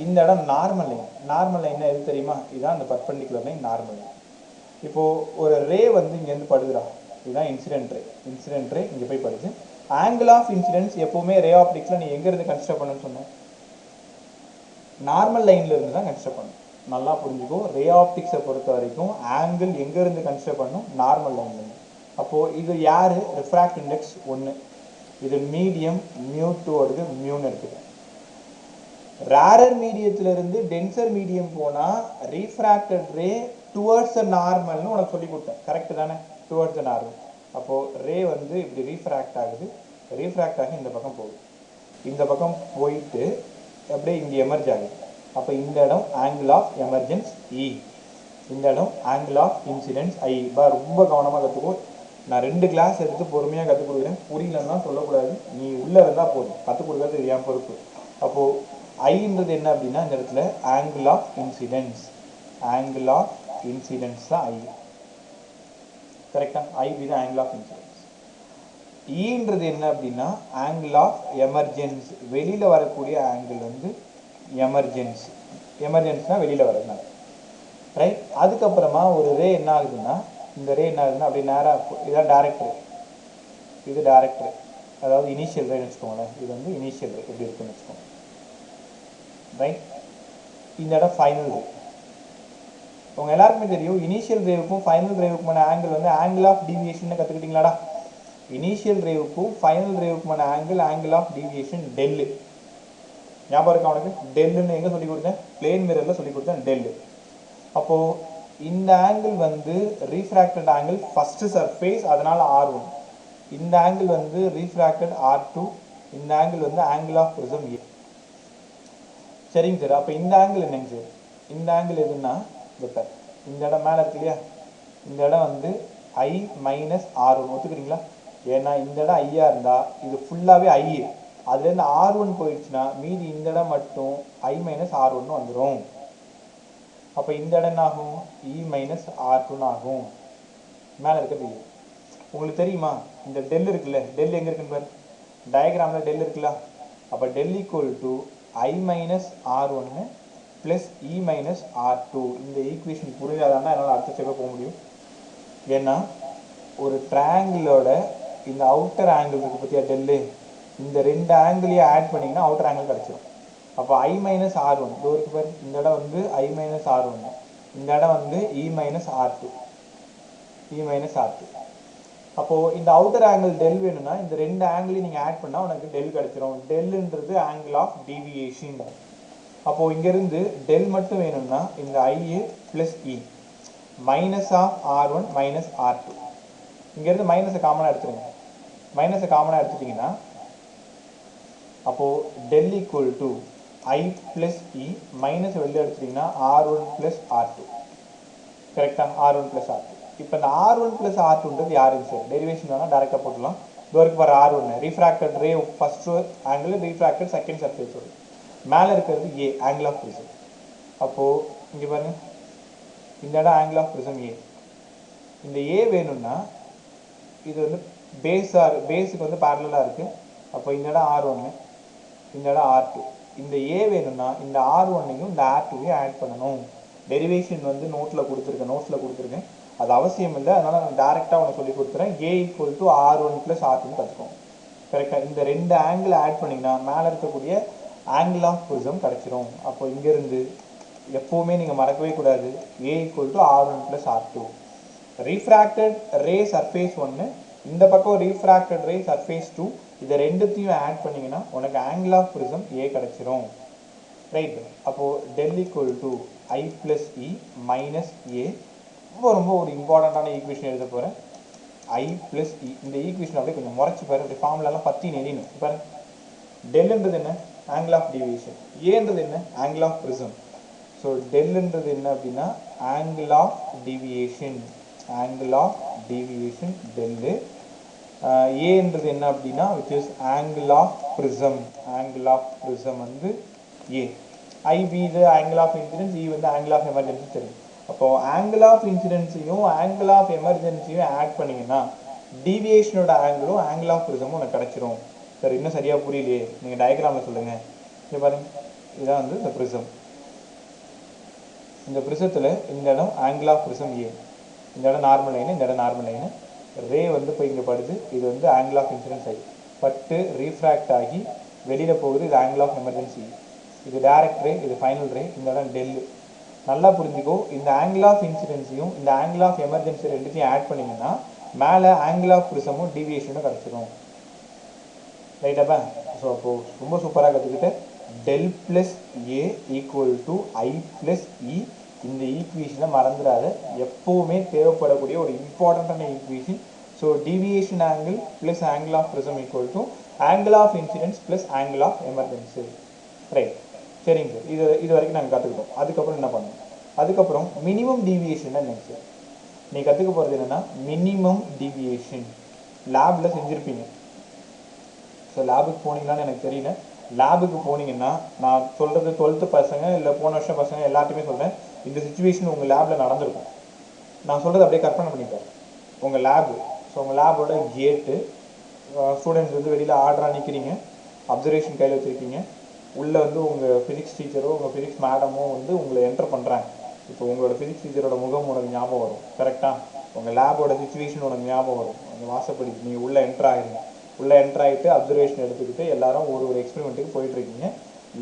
இந்த இடம் நார்மல் லைன். நார்மல் லைன் எது தெரியுமா? இதுதான் அந்த பர்பெண்டிகுலர் லைன் நார்மல் லைன். இப்போது ஒரு ரே வந்து இங்கேருந்து படுதுடா, இதுதான் இன்சிடென்ட் ரே. இன்சிடென்ட் ரே இங்கே போய் படுது. ஆங்கிள் ஆஃப் இன்சிடென்ஸ் எப்போவுமே ரே ஆப்டிக்ஸில் நீ எங்கேருந்து கன்சிடர் பண்ணணும்னு சொன்னேன்? நார்மல் லைனில் இருந்து தான் கன்சிடர் பண்ணணும். நல்லா புரிஞ்சுக்கோ, ரே ஆப்டிக்ஸை பொறுத்த வரைக்கும் ஆங்கிள் எங்கேருந்து கன்சிடர் பண்ணணும்? நார்மல் லைன்லேருந்து. அப்போது இது யார்? Refract index 1. இது மீடியம் μ2 மியூன்னு இருக்குது. ரேரர் மீடியத்திலிருந்து டென்சர் மீடியம் போனால் ரீஃப்ராக்டட் ரே டுவர்ட்ஸ் நார்மல்னு உனக்கு சொல்லி கொடுத்தேன். கரெக்டு தானே? Towards normal. அப்போது ரே வந்து இப்படி ரீஃப்ராக்ட் ஆகுது. ரீஃப்ராக்ட் ஆகி இந்த பக்கம் போகுது. இந்த பக்கம் போயிட்டு அப்படியே இங்கே எமர்ஜ் ஆகுது. அப்போ இந்த இடம் ஆங்கிள் ஆஃப் எமர்ஜென்ஸ் இ, இந்த இடம் ஆங்கிள் ஆஃப் இன்சிடென்ஸ் ஐ. ரொம்ப கவனமாக கற்றுக்கோ. நான் 2 கிளாஸ் எடுத்து பொறுமையாக கற்றுக் கொடுக்குறேன். புரியலன்னா சொல்லக்கூடாது, நீ உள்ளே இருந்தால் போதும். கற்றுக் கொடுக்குறது இது என் பொறுப்பு. அப்போது ஐன்றது என்ன அப்படின்னா, இந்த இடத்துல angle of incidence. Angle of incidence தான் ஐ. கரெக்டாக? ஐ இது ஆங்கிள் ஆஃப் இன்சிடென்ஸ். ஈன்றது என்ன அப்படின்னா ஆங்கிள் ஆஃப் எமர்ஜென்ஸ். வெளியில் வரக்கூடிய ஆங்கிள் வந்து எமர்ஜென்ஸ். எமர்ஜென்ஸ்னால் வெளியில் வரதுனால. ரைட். அதுக்கப்புறமா ஒரு ரே என்ன ஆகுதுன்னா, இந்த ரே என்ன ஆகுதுன்னா அப்படியே நேராக, இதான் டைரக்ட் ரே, இது டைரக்ட் ரே, அதாவது இனிஷியல் ரேன்னு வச்சுக்கோங்களேன். இது வந்து இனிஷியல் ரே எப்படி இருக்குன்னு வச்சுக்கோங்க. ரைட். இந்த இடம் ஃபைனல் ரே. உங்கள் எல்லாருக்குமே தெரியும், இனிஷியல் ரேவுக்கும் ஃபைனல் ரேவுக்குமான ஆங்கிள் வந்து ஆங்கிள் ஆஃப் டீவியேஷன் கற்றுக்கிட்டீங்களாடா? இனிஷியல் ரேவுக்கும் ஃபைனல் ரேவுக்குமான ஆங்கிள் ஆஃப் டீவியேஷன் டெல்லு. ஞாபகம் இருக்கா உனக்கு? டெல்லுன்னு எங்கே சொல்லி கொடுத்தேன்? பிளேன் மிரரில் சொல்லி கொடுத்தேன், டெல்லு. அப்போது இந்த ஆங்கிள் வந்து ரீஃப்ராக்டட் ஆங்கிள் ஃபஸ்ட்டு சர்ஃபேஸ், அதனால் R1. இந்த ஆங்கிள் வந்து ரீஃப்ராக்டட் R2. இந்த ஆங்கிள் வந்து ஆங்கிள் ஆஃப் ப்ரிசம் ஏ. சரிங்க சார். அப்போ இந்த ஆங்கிள் என்னங்க சார்? இந்த ஆங்கிள் எதுன்னா இந்த இடம் மேலே இருக்கு இல்லையா, இந்த இடம் வந்து I மைனஸ் R1. ஒத்துக்கிறீங்களா? ஏன்னா இந்த இடம் ஐயா இருந்தால் இது ஃபுல்லாகவே ஐ. அதுலேருந்து R1 போயிடுச்சுன்னா மீதி இந்த இடம் மட்டும் I மைனஸ் R1 வந்துடும். அப்போ இந்த இடம் என்ன ஆகும்? E மைனஸ் R2 ஆகும். மேலே இருக்கிறது E. உங்களுக்கு தெரியுமா இந்த டெல் இருக்குல்ல, டெல் எங்கே இருக்குன்னு பாரு, டயக்ராமில் டெல் இருக்குல்ல. அப்போ del equal to I minus R1 plus E minus R2. இந்த ஈக்குவேஷன் புரியாதான்னா என்னால் அடுத்த ஸ்டெப்பை போக முடியும். ஏன்னா ஒரு ட்ரையாங்கிளோட இந்த அவுட்டர் ஆங்கிள் இருக்குது பற்றியா டெல்லு, இந்த 2 ஆங்கிளையும் ஆட் பண்ணிங்கன்னா அவுட்டர் ஆங்கிள் கிடச்சிடும். அப்போ I மைனஸ் R1 இது இருக்கு பாரு, இந்த இடம் வந்து I மைனஸ் R1, இந்த இடம் வந்து E minus R2. E minus R2. அப்போது இந்த அவுட்டர் ஆங்கிள் டெல் வேணும்னா இந்த 2 ஆங்கிளையும் நீங்கள் ஆட் பண்ணால் உனக்கு டெல் கிடச்சிரும். டெல்லுன்றது ஆங்கிள் ஆஃப் டீவியேஷன். அப்போது இங்கேருந்து டெல் மட்டும் வேணும்னா இந்த I plus E minus of R1 minus R2. இங்கேருந்து மைனஸை காமனாக எடுத்துருங்க. மைனஸை காமனாக எடுத்துட்டிங்கன்னா அப்போது del equal to I plus E minus வெளில எடுத்துட்டிங்கன்னா R1 ப்ளஸ் R2. கரெக்டாக? R1 plus R2. இப்போ இந்த R1 ப்ளஸ் R2ன்றது யாருக்கு சார்? டெரிவேஷன் வேணால் டேரெக்டாக போட்டுடலாம். இதோருக்கு வர R1 refracted ray first angle, refracted second surface வரும். மேலே இருக்கிறது ஏ, ஆங்கிள் ஆஃப் ப்ரிசம். அப்போது இங்கே பாருங்கள், இந்த இடம் ஆங்கிள் ஆஃப் ப்ரிசம் ஏ. இந்த ஏ வேணும்னா இது வந்து பேஸுக்கு வந்து பேரலாக இருக்குது. அப்போ இந்த இடம் R1, இந்த இடம் R2. இந்த ஏ வேணும்னா இந்த R1ஐயும் இந்த R2ஐயும் ஆட் பண்ணணும். டெரிவேஷன் வந்து நோட்ஸில் கொடுத்துருக்கேன். அது அவசியம் இல்லை, அதனால் நான் டேரெக்டாக உனக்கு சொல்லி கொடுத்துறேன். ஏ ஈக்குவல் டு R1 + R2 கற்றுக்கோங்க. கரெக்டாக இந்த ரெண்டு ஆங்கிள் ஆட் பண்ணிங்கன்னா மேலே இருக்கக்கூடிய ஆங்கிள் ஆஃப் ப்ரிசம் கிடச்சிரும். அப்போ இங்கேருந்து எப்போவுமே நீங்கள் மறக்கவே கூடாது, A equal to R1 + R2. Refracted ray surface 1, இந்த பக்கம் ரீஃப்ராக்டட் ரே சர்ஃபேஸ் 2, இதை ரெண்டுத்தையும் ஆட் பண்ணிங்கன்னா உனக்கு ஆங்கிள் ஆஃப் ப்ரிசம் ஏ கிடச்சிரும். ரைட். அப்போது del equal to I + E - A. ரொம்ப ஒரு இம்பார்ட்டண்ட்டான ஈக்குவேஷன் எழுத போகிறேன். I + E. இந்த ஈக்குவேஷன் அப்படியே கொஞ்சம் முறைச்சி பாரு, அப்படி ஃபார்முலாலாம் பற்றி நெறியணும். பாரு, டெல்ன்றது என்ன? Angle of deviation. ஏன்றது என்ன? Angle of prism. ஸோ டெல்ன்றது என்ன அப்படின்னா ஆங்கிள் ஆஃப் டிவியேஷன். டெல்லு. ஏன்றது என்ன அப்படின்னா which is angle of prism. வந்து ஏ. IB இது ஆங்கிள் ஆஃப் இன்சிடென்ஸ், E வந்து ஆங்கிள் ஆஃப் எமர்ஜென்சி தெரியும். அப்போ ஆங்கிள் ஆஃப் இன்சிடென்ஸையும் ஆங்கிள் ஆஃப் எமர்ஜென்சியும் ஆட் பண்ணிங்கன்னா டீவியேஷனோட ஆங்கிளும் ஆங்கிள் ஆஃப் ப்ரிசமும் உனக்கு கிடச்சிரும். சார் இன்னும் சரியாக புரியலையே, நீங்கள் டயக்ராமில் சொல்லுங்கள். இங்கே பாருங்க, இதுதான் வந்து இந்த ப்ரிசம். இந்த ப்ரிசத்தில் இந்த இடம் ஆங்கிள் ஆஃப் ப்ரிசம் ஏ, இந்த இடம் நார்மல் லைனு, இந்த இடம் நார்மல் லைனு. ரே வந்து இப்போ இங்கே படுது, இது வந்து ஆங்கிள் ஆஃப் இன்சிடென்ஸ் ஐ. பட்டு ரீஃப்ராக்ட் ஆகி வெளியில் போகுது, இது ஆங்கிள் ஆஃப் எமர்ஜென்சி. இது டைரக்ட் ரே, இது ஃபைனல் ரே, இந்த இடம் டெல்லு. நல்லா புரிஞ்சுக்கோ, இந்த ஆங்கிள் ஆஃப் இன்சிடென்ஸையும் இந்த ஆங்கிள் ஆஃப் எமர்ஜென்சி ரெண்டுத்தையும் ஆட் பண்ணிங்கன்னா மேலே ஆங்கிள் ஆஃப் ப்ரிசமும் டீவியேஷனும் கிடச்சிடும். ரைட்டாப்பா? ஸோ அப்போது ரொம்ப சூப்பராக கற்றுக்கிட்டு டெல் + A = I + E. இந்த ஈக்குவேஷனை மறந்துடாத, எப்போவுமே தேவைப்படக்கூடிய ஒரு இம்பார்ட்டண்ட்டான equation. So deviation angle + angle of prism = angle of incidence + angle of emergency. Right, சரிங்க சார். இது வரைக்கும் நாங்கள் கற்றுக்கிட்டோம். அதுக்கப்புறம் என்ன பண்ணணும்? அதுக்கப்புறம் மினிமம் டீவியேஷன் நெக்ஸ்ட் நீ கற்றுக்க போகிறது என்னென்னா மினிமம் டீவியேஷன். லேபில் செஞ்சுருப்பீங்க. ஸோ லேபுக்கு போனீங்களான்னு எனக்கு தெரியல. லேபுக்கு போனீங்கன்னா நான் சொல்கிறது 12th பசங்க இல்லை போன வருஷம் பசங்க எல்லாத்தையுமே சொல்கிறேன். இந்த சுச்சுவேஷன் உங்கள் லேபில் நடந்திருக்கும். நான் சொல்கிறது அப்படியே கற்பனை பண்ணிப்பேன். உங்கள் லேபு, ஸோ உங்கள் லேபோட கேட்டு, ஸ்டூடெண்ட்ஸ் வந்து வெளியில் ஆர்டராக நிற்கிறீங்க, அப்சர்வேஷன் கையில் வச்சுருக்கீங்க. உள்ளே வந்து உங்கள் ஃபிசிக்ஸ் டீச்சரோ உங்கள் ஃபிசிக்ஸ் மேடமோ வந்து உங்களை என்டர் பண்ணுறாங்க. இப்போ உங்களோட ஃபிசிக்ஸ் டீச்சரோட முகம் உனக்கு ஞாபகம் வரும். கரெக்டாக உங்கள் லேபோட சுச்சுவேஷன் உனக்கு ஞாபகம் வரும். அந்த வாசப்படி நீங்கள் உள்ளே என்டர் ஆகிருங்க. உள்ளே என்டர் ஆகிட்டு அப்சர்வேஷன் எடுத்துக்கிட்டு எல்லாரும் ஒரு எக்ஸ்பெரிமெண்ட்டுக்கு போயிட்டுருக்கீங்க.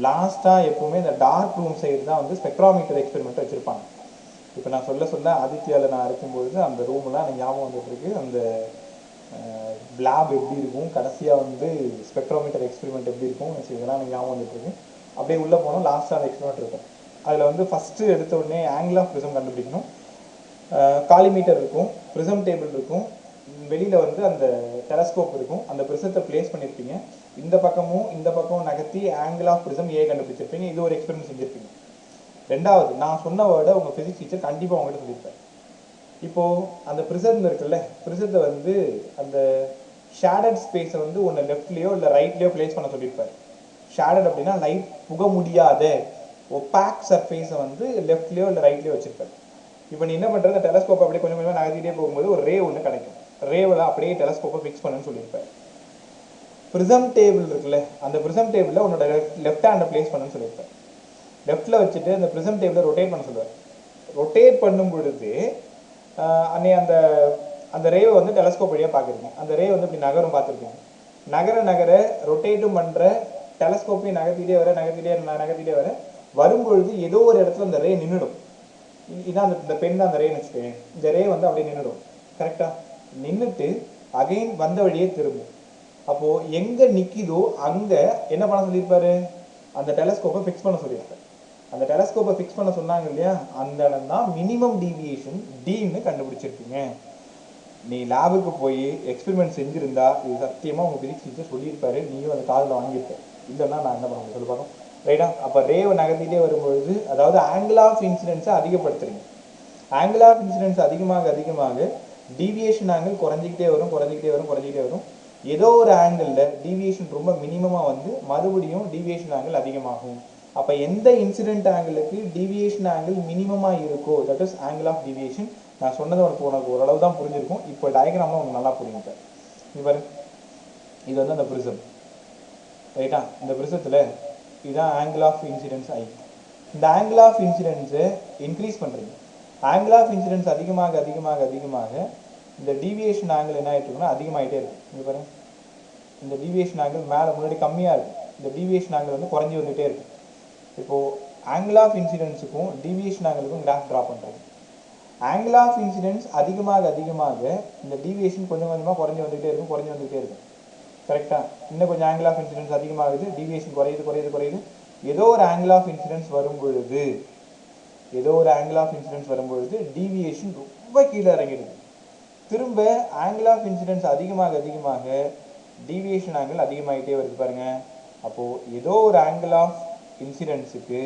லாஸ்ட்டாக எப்போவுமே இந்த டார்க் ரூம் சைடு தான் வந்து ஸ்பெக்ட்ராமீட்டர் எக்ஸ்பெரிமெண்ட் வச்சுருப்பாங்க. இப்போ நான் சொல்ல ஆதித்யாவில் நான் இருக்கும்பொழுது அந்த ரூம்லாம் எனக்கு ஞாபகம் வந்துட்டுருக்கு. அந்த லேப் எப்படி இருக்கும், கடைசியாக வந்து ஸ்பெக்ட்ரோமீட்டர் எக்ஸ்பெரிமெண்ட் எப்படி இருக்கும், இதெல்லாம் எனக்கு ஞாபகம் வந்துட்டுருக்கு. அப்படியே உள்ளே போனோம், லாஸ்ட்டாக அந்த எக்ஸ்பெரிமெண்ட் இருக்கும். அதில் வந்து ஃபஸ்ட்டு எடுத்த உடனே ஆங்கிள் ஆஃப் ப்ரிசம் கண்டுபிடிக்கணும். காலிமீட்டர் இருக்கும், ப்ரிசம் டேபிள் இருக்கும், வெளியில் வந்து அந்த டெலஸ்கோப் இருக்கும். அந்த ப்ரிசத்தை பிளேஸ் பண்ணியிருப்பீங்க. இந்த பக்கமும் நகர்த்தி ஆங்கிள் ஆஃப் ப்ரிசம் ஏ கண்டுபிடிச்சிருப்பீங்க. இது ஒரு எக்ஸ்பெரிமெண்ட் செஞ்சுருப்பீங்க. ரெண்டாவது, நான் சொன்ன வேர்டை உங்கள் ஃபிசிக்ஸ் டீச்சர் கண்டிப்பாக உங்கள்கிட்ட சொல்லியிருப்பேன். இப்போது அந்த ப்ரிசம் இருக்குல்ல, ப்ரிசத்தை வந்து அந்த ஷேடட் ஸ்பேஸை வந்து ஒன்று லெஃப்ட்லேயோ இல்லை ரைட்லேயோ பிளேஸ் பண்ண சொல்லியிருப்பார். ஷேடட் அப்படின்னா லைட் புக முடியாத ஒப்பாக் சர்ஃபேஸை வந்து லெஃப்ட்லேயோ இல்லை ரைட்லேயோ வச்சுருப்பார். இப்போ நீ என்ன பண்ணுறது, டெலஸ்கோப்பை அப்படியே கொஞ்சம் கொஞ்சமாக நகர்த்திட்டே போகும்போது ஒரு ரே ஒன்று கிடைக்கும். ரேவில் அப்படியே டெலஸ்கோப்பை ஃபிக்ஸ் பண்ணுன்னு சொல்லியிருப்பார். ப்ரிசம் டேபிள் இருக்குல்ல, அந்த ப்ரிசம் டேபிளில் உன்னோட லெஃப்ட் ஹேண்டை பிளேஸ் பண்ணுன்னு சொல்லியிருப்பார். லெஃப்ட்டில் வச்சுட்டு அந்த ப்ரிசம் டேபிளை ரொட்டேட் பண்ண சொல்லுவார். ரொட்டேட் பண்ணும் பொழுது அன்னை அந்த ரேவை வந்து டெலஸ்கோப் வழியாக பார்க்குறீங்க. அந்த ரே வந்து இப்படி நகரும் பார்த்துருக்கீங்க. நகர ரொட்டேட்டும் பண்ணுற டெலஸ்கோப்பையும் நகர்த்திட்டே வர வரும்பொழுது ஏதோ ஒரு இடத்துல அந்த ரே நின்றுடும். இதான் இந்த பெண் தான் அந்த ரேன்னு வச்சுக்கேன். இந்த ரே வந்து அப்படியே நின்றுடும். கரெக்டாக நின்றுட்டு அகைன் வந்த வழியே திரும்பும். அப்போது எங்கே நிற்கிதோ அங்கே என்ன பண்ண சொல்லியிருப்பாரு, அந்த டெலஸ்கோப்பை ஃபிக்ஸ் பண்ண சொல்லியிருப்பார். அந்த டெலஸ்கோப்பை ஃபிக்ஸ் பண்ண சொன்னாங்க இல்லையா, அந்த இடம் தான் மினிமம் டீவியேஷன் டீன்னு கண்டுபிடிச்சிருக்கீங்க. நீ லேபுக்கு போய் எக்ஸ்பெரிமெண்ட் செஞ்சுருந்தா இது சத்தியமாக உங்கள் ஃபிசிக்ஸ் டீச்சர் சொல்லியிருப்பாரு, நீயும் அந்த காதில் வாங்கியிருப்பேன். இல்லைன்னா நான் என்ன பண்ண சொல்லி பார்த்தோம். ரைட்டா? அப்போ ரேவை நகர்த்திட்டே வரும்பொழுது, அதாவது ஆங்கிள் ஆஃப் இன்சிடென்ஸை அதிகப்படுத்துறீங்க. ஆங்கிள் ஆஃப் இன்சிடென்ஸ் அதிகமாக டீவியேஷன் ஆங்கிள் குறைஞ்சிக்கிட்டே வரும். ஏதோ ஒரு ஆங்கிளில் டீவியேஷன் ரொம்ப மினிமமாக வந்து மறுபடியும் டீவியேஷன் ஆங்கிள் அதிகமாகும். அப்போ எந்த இன்சிடென்ட் ஆங்கிளுக்கு டீவியேஷன் ஆங்கிள் மினிமமாக இருக்கோ, that is angle of deviation. நான் சொன்னது உனக்கு ஓரளவு தான் புரிஞ்சிருக்கும். இப்போ டயக்ராம்லாம் உனக்கு நல்லா புரியுங்க. இவர் இது வந்து அந்த ப்ரிசம். ரைட்டா? இந்த ப்ரிசத்தில் இதுதான் ஆங்கிள் ஆஃப் இன்சிடென்ஸ் ஐ. இந்த ஆங்கிள் ஆஃப் இன்சிடென்ஸை இன்க்ரீஸ் பண்ணுறீங்க. ஆங்கிள் ஆஃப் இன்சிடென்ஸ் அதிகமாக அதிகமாக அதிகமாக இந்த டீவியேஷன் ஆங்கிள் என்ன ஆகிட்டு இருக்குன்னா அதிகமாகிட்டே இருக்கும். இங்கே பாருங்க, இந்த டீவியேஷன் ஆங்கிள் மேலே முன்னாடி கம்மியாக இருக்கும், இந்த டீவியேஷன் ஆங்கிள் வந்து குறைஞ்சி வந்துகிட்டே இருக்கும். இப்போது ஆங்கிள் ஆஃப் இன்சிடென்ஸுக்கும் டீவியேஷன் ஆங்கிளுக்கும் கிராஃப் ட்ரா பண்ணுறீங்க. ஆங்கிள் ஆஃப் இன்சிடென்ஸ் அதிகமாக அதிகமாக இந்த டீவியேஷன் கொஞ்சம் கொஞ்சமாக குறைஞ்சி வந்துகிட்டே இருக்கும், குறைஞ்சி வந்துகிட்டே இருக்கும். கரெக்டாக? இன்னும் கொஞ்சம் ஆங்கிள் ஆஃப் இன்சிடென்ஸ் அதிகமாகுது, டீவியேஷன் குறையுது குறையுது குறையுது. ஏதோ ஒரு ஆங்கிள் ஆஃப் இன்சிடென்ஸ் வரும்பொழுது டீவியேஷன் ரொம்ப கீழே இறங்கிடுது. திரும்ப ஆங்கிள் ஆஃப் இன்சிடென்ஸ் அதிகமாக அதிகமாக டீவியேஷன் ஆங்கிள் அதிகமாகிட்டே வருது பாருங்க. அப்போது ஏதோ ஒரு ஆங்கிள் ஆஃப் இன்சிடென்ஸுக்கு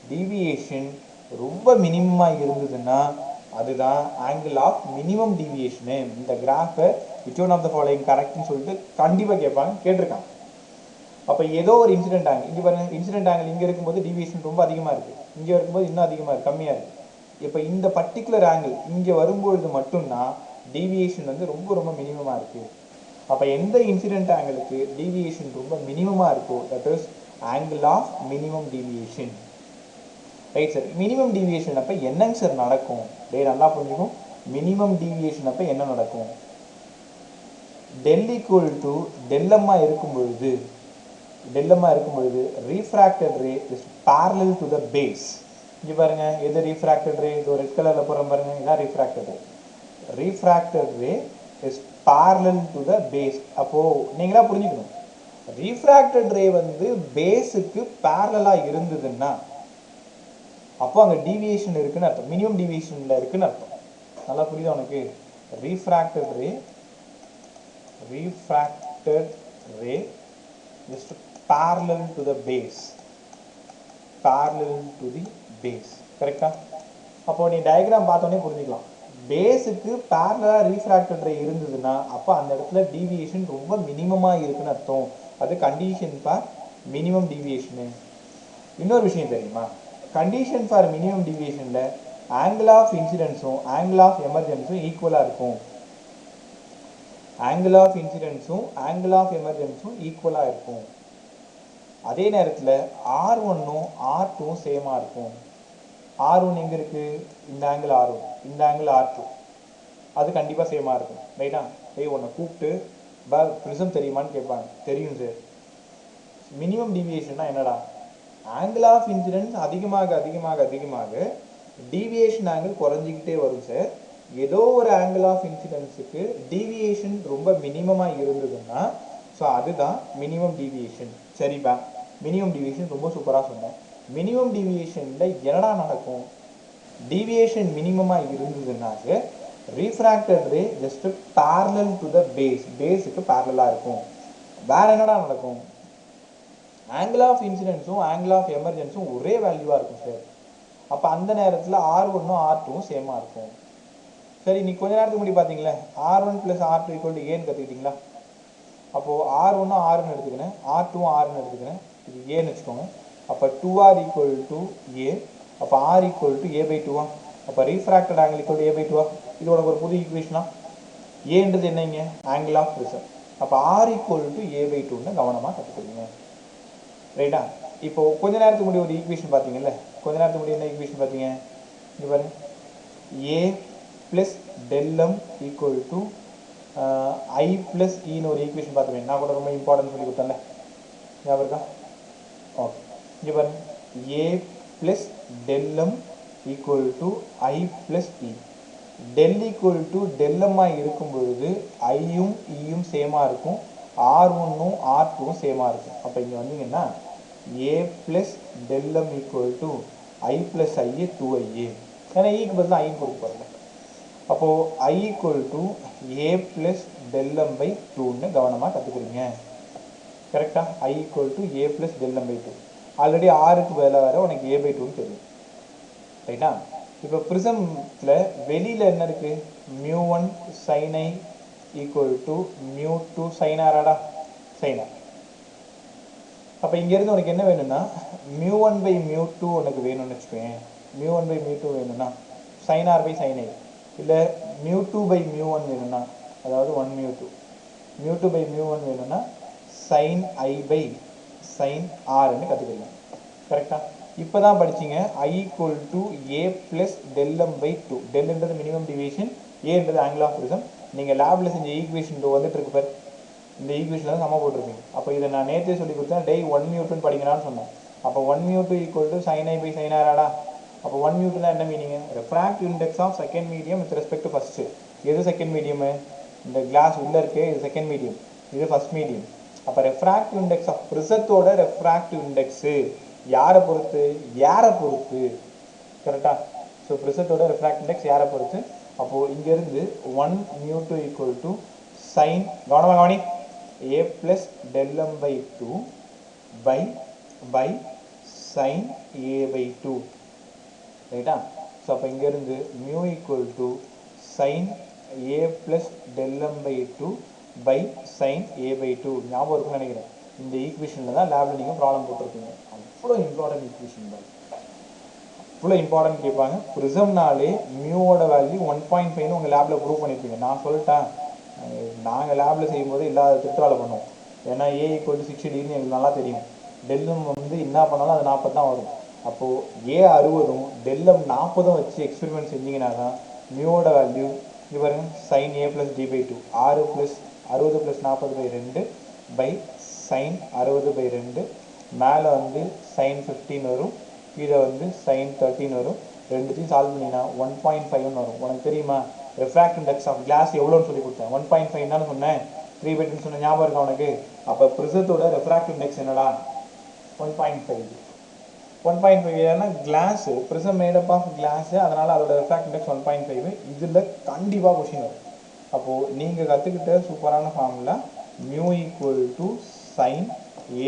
டீவியேஷன் ரொம்ப மினிமமாக இருந்ததுன்னா அதுதான் ஆங்கிள் ஆஃப் மினிமம் டீவியேஷனு. இந்த கிராஃபை which one of the following கரெக்ட்னு சொல்லிட்டு கண்டிப்பாக கேட்டிருக்காங்க. அப்போ ஏதோ ஒரு இன்சிடென்ட் ஆங்கிள், இங்கே பாருங்கள், இன்சிடென்ட் ஆங்கிள் இங்கே இருக்கும்போது டீவியேஷன் ரொம்ப அதிகமாக இருக்குது, இங்கே இருக்கும்போது இன்னும் அதிகமாக இருக்குது, கம்மியாக இருக்குது. இப்போ இந்த பர்டிகுலர் ஆங்கிள் இங்கே வரும்பொழுது மட்டும்தான் டீவியேஷன் வந்து ரொம்ப ரொம்ப மினிமமாக இருக்குது. அப்போ எந்த இன்சிடென்ட் ஆங்கிளுக்கு டீவியேஷன் ரொம்ப மினிமமாக இருக்கோ that is angle of minimum deviation. Right sir, minimum deviation அப்போ என்னங்க சார் நடக்கும்? நல்லா புரிஞ்சுக்கும். மினிமம் டீவியேஷன் அப்போ என்ன நடக்கும்? டெல் ஈக்குவல் டு டெல்லம்மா இருக்கும் பொழுது refracted ray is parallel to the base. இங்கே பாருங்க, எது ரீஃப்ராக்டட் ரே? இது ரெட் கலரில் போகிறோம் பாருங்க, இதான் refracted ray. Refracted ray is parallel to the base. அப்போது நீங்களா புரிஞ்சுக்கணும், ரீஃப்ராக்டட் ரே வந்து பேஸுக்கு பேரலாக இருந்ததுன்னா அப்போ அங்கே டீவியேஷன் இருக்குன்னு அர்த்தம், மினிமம் டீவியேஷனில் இருக்குன்னு அர்த்தம். நல்லா புரியுதா உனக்கு? Refracted ray just parallel to the base. கரெக்டா? அப்போ நீ டயக்ராம் பார்த்தோன்னே புரிஞ்சுக்கலாம், பேஸுக்கு பேரலாக ரீஃப்ராக்டட் ரே இருந்ததுன்னா அப்போ அந்த இடத்துல டீவியேஷன் ரொம்ப மினிமமாக இருக்குன்னு அர்த்தம். அது கண்டிஷன் ஃபார் மினிமம் டீவியேஷனு. இன்னொரு விஷயம் தெரியுமா? கண்டிஷன் ஃபார் மினிமம் டீவியேஷனில் ஆங்கிள் ஆஃப் இன்சிடென்ஸும் ஆங்கிள் ஆஃப் எமர்ஜென்ஸும் ஈக்குவலாக இருக்கும். ஆங்கிள் ஆஃப் இன்சிடென்ஸும் ஆங்கிள் ஆஃப் எமர்ஜென்ஸும் ஈக்குவலாக இருக்கும். அதே நேரத்தில் R1ம் R2ம் சேமாக இருக்கும். R1 எங்கே இருக்குது? இந்த ஆங்கிள் R1, இந்த ஆங்கிள் R2, அது கண்டிப்பாக சேமாக இருக்கும். ரைட்டா? உன்னை கூப்பிட்டு ப்ரிசம் தெரியுமான்னு கேட்பாங்க. தெரியும் சார். மினிமம் டீவியேஷன்னா என்னடா? ஆங்கிள் ஆஃப் இன்சிடென்ஸ் அதிகமாக அதிகமாக அதிகமாக டீவியேஷன் ஆங்கிள் குறைஞ்சிக்கிட்டே வரும் சார். ஏதோ ஒரு ஆங்கிள் ஆஃப் இன்சிடென்ஸுக்கு டீவியேஷன் ரொம்ப மினிமமாக இருந்ததுன்னா ஸோ அதுதான் மினிமம் டீவியேஷன். சரிப்பா, மினிமம் டீவியேஷன் ரொம்ப சூப்பராக சொன்னேன். மினிமம் டீவியேஷனில் என்னடா நடக்கும்? டீவியேஷன் மினிமமாக இருந்ததுன்னாக்க refracted ray just parallel to the பேஸுக்கு பேரலாக இருக்கும். வேறு என்னடா நடக்கும்? ஆங்கிள் ஆஃப் இன்சிடென்ஸும் ஆங்கிள் ஆஃப் எமர்ஜென்ஸும் ஒரே வேல்யூவாக இருக்கும் சார். அப்போ அந்த நேரத்தில் R1ம் R2ம் சேமாக இருக்கும். சரி, நீ கொஞ்ச நேரத்துக்கு முன்னாடி பார்த்தீங்களே R1 + R2 = ஏன்னு கற்றுக்கிட்டீங்களா? அப்போது R1ம் Rன்னு எடுத்துக்கிறேன், R2ம் Rன்னு எடுத்துக்கிறேன், இது ஏன்னு வச்சுக்கோங்க. அப்போ 2R = A, அப்போ R = A/2. அப்போ ரீஃப்ராக்டட் ஆங்கிள் = A/2. இது உனக்கு ஒரு புது ஈக்குவேஷனா? ஏன்றது என்னங்க? Angle of prism. அப்போ R = A/2ன்னு கவனமாக கற்றுக்கிறீங்க. ரைட்டா? இப்போ கொஞ்ச நேரத்துக்கு முன்னாடி ஒரு ஈக்குவேஷன் பார்த்தீங்கல்ல, கொஞ்ச நேரத்துக்கு முன்னாடி என்ன ஈக்குவேஷன் பார்த்தீங்க? இங்கே பாருங்க, A + ΔM = I + Eன்னு ஒரு ஈக்குவேஷன் பார்த்துருவேன். நான் கூட ரொம்ப இம்பார்ட்டன்ட் சொல்லி கொடுத்தேன்ல, ஞாபகம் இருக்கா? ஓகே, இங்கே பாருங்க, A + ΔM = I + E. Del = ΔM இருக்கும் பொழுது ஐயும் ஈயும் சேமாக இருக்கும், R1ம் R2ம் சேமாக இருக்கும். அப்போ இங்கே வந்தீங்கன்னா A + ΔM = I + I 2IA. ஏன்னா ஈக்கு பதிலாக ஐன்னு கொடுக்க பாருங்க. அப்போது I = A + ΔM/2ன்னு கவனமாக கற்றுக்குறீங்க. கரெக்டாக? I = A + ΔM/2. ஆல்ரெடி ஆருக்கு பதிலாக வேறு உனக்கு A/2ன்னு தெரியும். ரைட்டா? இப்போ ப்ரிசமில் வெளியில் என்ன இருக்குது? μ1 sin I = μ2 sin R. sin R. அப்போ இங்கேருந்து உனக்கு என்ன வேணும்னா μ1/μ2 உனக்கு வேணும்னு வச்சுக்கோங்க. μ1/μ2 வேணும்னா sin R/sin I, இல்லை μ2/μ1 வேணும்னா, அதாவது 1μ2, μ2/μ1 வேணும்னா sin I/sin Rன்னு கற்றுக்கலாம். கரெக்டாக? இப்போ தான் படிச்சிங்க I equal to A plus del m by 2. டெல்ன்றது மினிமம் டிவியேஷன், ஏன்றது ஆங்கிள் ஆஃப் ப்ரிசம். நீங்கள் லேபில் செஞ்ச ஈக்குவேஷன் வந்துட்டு இருக்கு பார், இந்த ஈக்குவேஷனில் தான் சம போட்டிருப்பீங்க. அப்போ இதை நான் நேற்றே சொல்லி கொடுத்தேன், டே 1μ2 படிங்களான்னு சொன்னேன். அப்போ 1μ2 equal to sin I by sin R ஆடா. அப்போ 1μ2னா என்ன meaning? Refractive index of second medium with respect to first. எது செகண்ட் மீடியம்? இந்த கிளாஸ் உள்ளே இருக்கு, இது செகண்ட் மீடியம், இது ஃபர்ஸ்ட் மீடியம். அப்போ ரெஃப்ராக்டிவ் இண்டெக்ஸ் ஆஃப் ப்ரிசத்தோட ரெஃப்ராக்டிவ் இண்டெக்ஸு யாரை பொறுத்து? ஏரை பொறுத்து. கரெக்டா? ஸோ ப்ரிசத்தோட ரெஃப்ராக்டிவ் இண்டெக்ஸ் ஏரை பொறுத்து. அப்போது இங்கேருந்து 1μ2 ஈக்குவல் டு சைன், கவனி, A plus del m by 2 by sin A by 2. ரைட்டா? ஸோ அப்போ இங்கேருந்து mu equal to sin A plus del m by 2 by sin A by 2. ஞாபகம் இருக்குன்னு நினைக்கிறேன். இந்த ஈக்குவேஷனில் தான் லேபில் நீங்கள் ப்ராப்ளம் போட்டிருப்பீங்க. அவ்வளோ இம்பார்ட்டன்ட் ஈக்குவேஷன் தான், அவ்வளோ இம்பார்ட்டன்ட் கேட்பாங்க. ப்ரிசம்னாலே மியூவோட வேல்யூ 1.5ன்னு உங்கள் லேபில் ப்ரூவ் பண்ணியிருப்பீங்க. நான் சொல்லிட்டேன், நாங்கள் லேபில் செய்யும்போது இல்லாத திருட்டால பண்ணுவோம். ஏன்னா A ஈக்குவல் டு 60 டிகிரின்னு எங்களுக்கு நல்லா தெரியும். டெல்லம் என்ன பண்ணாலும் அது 40 தான் வரும். அப்போது A 60ம் டெல்லம் 40ம் வச்சு எக்ஸ்பெரிமெண்ட் செஞ்சிங்கன்னா தான் மியூவோட வேல்யூ இது பாருங்க, sin A plus D by 2, 6 plus 60 plus 40 by 2 by sin 60 by 2. மேலே sin 15 வரும், கீழே sin 13 வரும். ரெண்டுத்தையும் சால்வ் பண்ணிங்கன்னா 1.5 வரும். உனக்கு தெரியுமா ரெஃப்ராக்டிவ் இண்டெக்ஸ் ஆஃப் கிளாஸ் எவ்வளோன்னு சொல்லி கொடுத்தேன்? 1.5 தானே சொன்னேன், 3/2 சொன்ன ஞாபகம் இருக்கா உனக்கு? அப்போ ப்ரிசத்தோட ரெஃப்ராக்டிவ் இண்டெக்ஸ் என்னடா? 1.5. 1.5 ஏன்னா glass, prism made of glass, அதனால் அதோட ரெஃப்ராக்டிவ் இண்டெக்ஸ் 1.5. இதில் கண்டிப்பாக கொஷின் வரும். அப்போது நீங்கள் கற்றுக்கிட்ட சூப்பரான formula mu equal to sine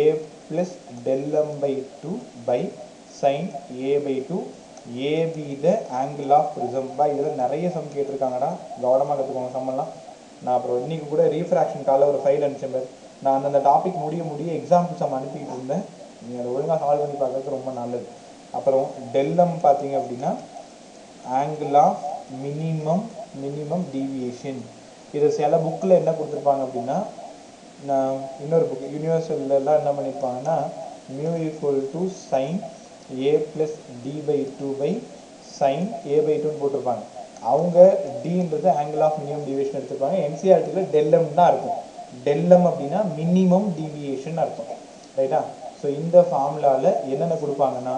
A plus del m by 2 by sin A by 2. AB the angle of prism. இதில் நிறைய சம் கேட்டிருக்காங்கடா, கவனமாக கற்றுக்கோங்க சம்மெல்லாம். நான் அப்புறம் இன்றைக்கி கூட ரீஃப்ராக்ஷன் காலைல ஒரு ஃபைல் அனுப்பிச்சேன் பார். நான் அந்தந்த டாபிக் முடிய எக்ஸாம்பிள் சம் அனுப்பிக்கிட்டு இருந்தேன். நீங்கள் அதை ஒழுங்காக சால்வ் பண்ணி பார்க்கறது ரொம்ப நல்லது. அப்புறம் டெல்லம் பார்த்தீங்க அப்படின்னா ஆங்கிள் ஆஃப் மினிமம் டீவியேஷன். இது சில புக்கில் என்ன கொடுத்துருப்பாங்க அப்படின்னா, நான் இன்னொரு புக் யூனிவர்சல்லாம் என்ன பண்ணியிருப்பாங்கன்னா mu equal to sine A plus D by 2 by sin A by 2 போட்டிருப்பாங்க. அவங்க Dன்றது angle of minimum deviation எடுத்துருப்பாங்க. என்சிஆர்டியில் tell 'em தான் இருக்கும். டெல்லம் அப்படின்னா மினிமம் டிவியேஷன் அர்த்தம். ரைட்டா? ஸோ இந்த ஃபார்முலாவில் என்னென்ன கொடுப்பாங்கன்னா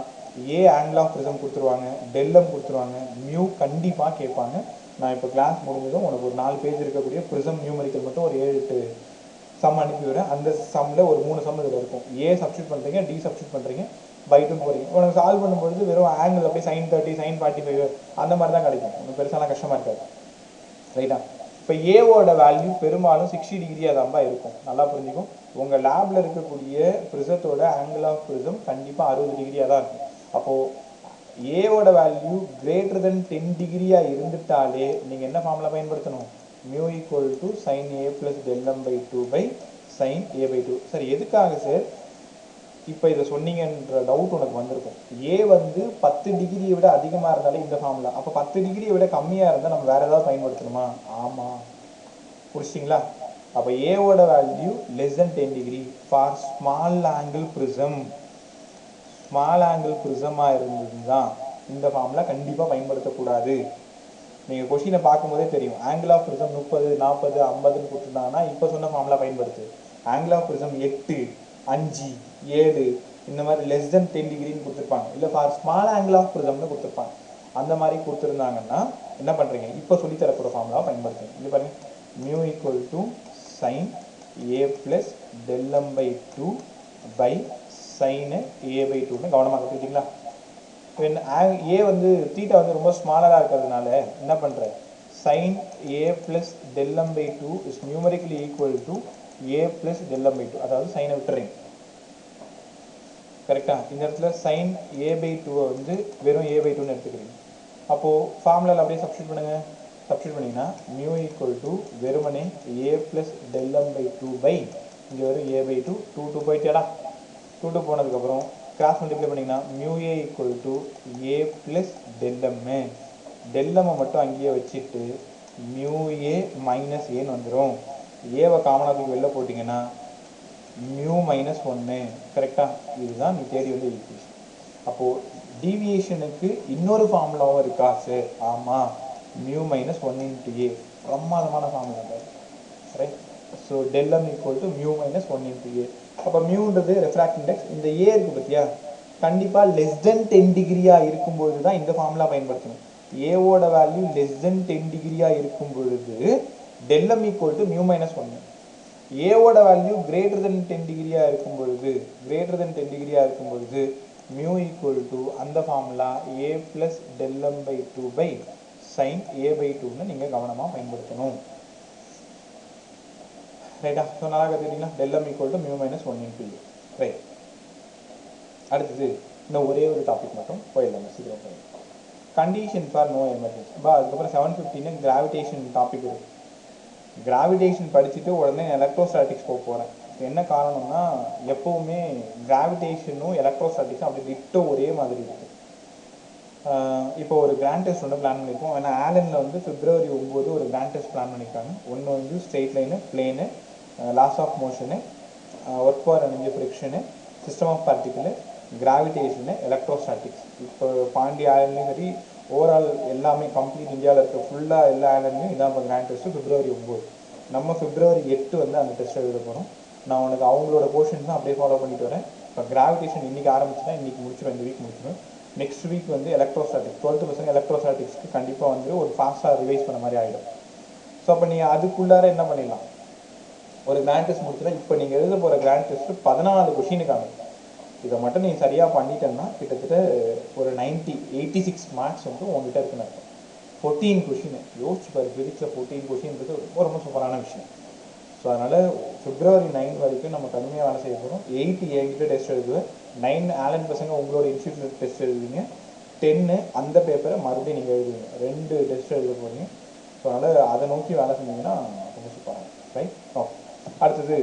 A ஆங்கிள் ஆஃப் ப்ரிசம் கொடுத்துருவாங்க, டெல்லம் கொடுத்துருவாங்க, மியூ கண்டிப்பாக கேட்பாங்க. நான் இப்போ கிளாஸ் முடிஞ்சதும் உனக்கு ஒரு 4 பேஜ் இருக்கக்கூடிய ப்ரிசம் நியூமரிக்கல் மட்டும் ஒரு 7-8 சம் அனுப்பிவிடுறேன். அந்த சம்மில் ஒரு 3 சம் இதில் இருக்கும். A சப்ஸ்டியூட் பண்ணுறீங்க, D சப்ஸ்டியூட் பண்ணுறீங்க, by 2 போகிறீங்க. உனக்கு சால்வ் பண்ணும்பொழுது வெறும் ஆங்கிள் அப்படியே sin 30, sin 45 அந்த மாதிரி தான் கிடைக்கும். உங்களுக்கு பெருசாலாம் கஷ்டமாக இருக்காது. ரைட்டா? இப்போ ஏவோட வேல்யூ பெரும்பாலும் 60 டிகிரியாக தான்ப்பா இருக்கும். நல்லா புரிஞ்சுக்கும். உங்கள் லேபில் இருக்கக்கூடிய ப்ரிசத்தோட ஆங்கிள் ஆஃப் ப்ரிசம் கண்டிப்பாக 60 டிகிரியாக தான் இருக்கும். அப்போது ஏவோட வேல்யூ கிரேட்டர் தென் 10 டிகிரியாக இருந்துட்டாலே நீங்கள் என்ன ஃபார்முலா பயன்படுத்தணும்? Mu equal to sine A plus del m by 2 by sin A by 2. சரி, எதுக்காக சார் இப்போ இதை சொன்னீங்கன்ற டவுட் உனக்கு வந்திருக்கும். A 10 டிகிரியை விட அதிகமாக இருந்தாலே இந்த ஃபார்முலா, அப்போ 10 டிகிரியை விட கம்மியாக இருந்தால் நம்ம வேறு ஏதாவது பயன்படுத்தணுமா? ஆமாம், புரிச்சிங்களா? அப்போ ஏவோட value less than 10 degree for small angle prism. Small angle ப்ரிசமாக இருந்தது தான் இந்த ஃபார்முலா கண்டிப்பாக பயன்படுத்தக்கூடாது. நீங்கள் கொஷினை பார்க்கும்போதே தெரியும். ஆங்கிள் ஆஃப் ப்ரிசம் 30, 40, 50ன்னு கொடுத்துருந்தாங்கன்னா இப்போ சொன்ன ஃபார்முலா பயன்படுத்து. ஆங்கிள் ஆஃப் ப்ரிசம் 8, 5, 7 இந்த மாதிரி லெஸ் தென் 10 டிகிரின்னு கொடுத்துருப்பாங்க. இல்லை ஃபார் ஸ்மால் ஆங்கிள் ஆஃப் ப்ரிசம்னு கொடுத்துருப்பாங்க. அந்த மாதிரி கொடுத்துருந்தாங்கன்னா என்ன பண்ணுறீங்க? இப்போ சொல்லித்தரப்போகிற ஃபார்முலாவை பயன்படுத்துங்க. இது பாருங்க, mu equal to sine A plus del m by 2 by sin A by 2ன்னு கவனமாக கற்றுக்கிட்டீங்களா? A தீட்டா ரொம்ப ஸ்மாலராக இருக்கிறதுனால என்ன பண்ணுற? sin A plus del m by 2 is numerically equal to A plus del m by 2. அதாவது சைனை விட்டுறீங்க. கரெக்டாக? இந்த இடத்துல sin A by 2 வெறும் A by 2ன்னு எடுத்துக்கிறீங்க. அப்போது ஃபார்முலாவில் அப்படியே சப்ஸ்டியூட் பண்ணுங்கள். சப்ஸ்டியூட் பண்ணிங்கன்னா மியூ ஈக்குவல் டு வெறுமனே A plus del m by 2 by இங்கே வரும் A by 2, 2 போயிட்டேடா. 2 போனதுக்கப்புறம் கிராஸ் மல்டிப்ளை பண்ணிங்கன்னா mu A equal to A plus del m. del m மட்டும் அங்கேயே வச்சுட்டு மியூ A மைனஸ் ஏன்னு வந்துடும். ஏவை காமனாக வெளில போட்டிங்கன்னா மியூ -1. கரெக்டாக? இதுதான் நீ தேடி ஈக்குவேஷன். அப்போ டீவியேஷனுக்கு இன்னொரு ஃபார்முலாவும் இருக்கா சார்? ஆமாம், மியூ மைனஸ் 1 இன்ட்டு ஏ. பிரமாதமான formula, right? So del m equal to mu minus 1 into A. அப்போ மியூன்றது ரெஃப்ராக்ட் இண்டெக்ஸ். இந்த ஏ இருக்குது பார்த்தியா, கண்டிப்பாக லெஸ் தென் 10 டிகிரியாக இருக்கும் பொழுது தான் இந்த ஃபார்முலா பயன்படுத்தணும். ஏவோட வேல்யூ லெஸ் தென் 10 டிகிரியாக இருக்கும் பொழுது del m equal to mu minus 1. ஏவோட வேல்யூ கிரேட்டர் தென் 10 டிகிரியாக இருக்கும் பொழுது மியூ ஈக்குவல் டு அந்த formula A plus del m by 2 by sine A by 2ன்னு நீங்கள் கவனமாக பயன்படுத்தணும், ரைட்டா? ஸோ நல்லா கற்றுக்கிட்டீங்களா? Del m equal to mu minus 1 into A, right? அடுத்தது இன்னும் ஒரே ஒரு டாபிக் மட்டும் போயிடலாம், சீக்கிரம் போயிடலாம். Condition for no emergency. அதுக்கப்புறம் 715 கிராவிடேஷன் டாபிக் இருக்குது. கிராவிடேஷன் படிச்சுட்டு உடனே எலக்ட்ரோஸ்டாட்டிக்ஸ் போக போகிறேன். என்ன காரணம்னா, எப்போவுமே கிராவிடேஷனும் எலக்ட்ரோஸ்டாட்டிக்ஸும் அப்படி டிட்டோ ஒரே மாதிரி இருக்குது. இப்போ ஒரு கிராண்ட் டெஸ்ட் ஒன்று பிளான் பண்ணியிருக்கோம். ஏன்னா ஆலனில் வந்து February 9 ஒரு கிராண்ட் டெஸ்ட் பிளான் பண்ணியிருக்காங்க. ஒன்று வந்து straight line, plane, laws of motion, work for energy friction, system of particle, gravitation, electrostatics. இப்போ பாண்டி ஆலன்லையும் சரி, ஓவரால் எல்லாமே கம்ப்ளீட் இந்தியாவில் இருக்க ஃபுல்லாக எல்லா ஆலன்லையும் இதான் இப்போ கிராண்ட் டெஸ்ட்டு February 9. நம்ம February 8 வந்து அந்த டெஸ்ட் எழுத போகிறோம். நான் உனக்கு அவங்களோட போர்ஷன்ஸ் தான் அப்படியே ஃபாலோ பண்ணிட்டு வரேன். இப்போ கிராவிடேஷன் இன்றைக்கி ஆரம்பிச்சுன்னா இன்றைக்கி முடிச்சிடும், இந்த வீக் முடிச்சிடும். நெக்ஸ்ட் வீக் வந்து எலக்ட்ரோஸ்டாட்டிக்ஸ் 12th பசங்க எலக்ட்ரோஸ்டாட்டிக்ஸ்க்கு கண்டிப்பாக வந்து ஒரு ஃபாஸ்ட்டாக ரிவைஸ் பண்ண மாதிரி ஆகிடும். ஸோ அப்போ நீங்கள் அதுக்குள்ளார என்ன பண்ணிடலாம், ஒரு கிராண்ட் டெஸ்ட் முடிச்சுன்னா இப்போ நீங்கள் எழுத போகிற கிராண்ட் டெஸ்ட்டு 14 கொஷினுக்கான. இதை மட்டும் நீங்கள் சரியாக பண்ணிட்டேன்னா கிட்டத்தட்ட ஒரு 86 மார்க்ஸ் வந்து உங்ககிட்ட இருக்குன்னு அர்த்தம். 14 கொஷின் யோசிச்சு பாரு, ஃபிசிக்ஸில் 14 கொஷின்றது ரொம்ப ரொம்ப சூப்பரான விஷயம். ஸோ அதனால் February 9 வரைக்கும் நம்ம கடுமையாக வேலை செய்ய போகிறோம். 8 என்கிட்ட டெஸ்ட் எழுதுவேன், 9 ஆலன் பசங்க உங்களோட இன்ஸ்டியூட்டில் டெஸ்ட் எழுதுவீங்க, 10 அந்த பேப்பரை மறுபடியும் நீங்கள் எழுதுவீங்க. 2 டெஸ்ட் எழுத போகிறீங்க. ஸோ அதனால் அதை நோக்கி வேலை செஞ்சீங்கன்னா ரொம்ப சூப்பராக, ரைட்? ஓகே. அடுத்தது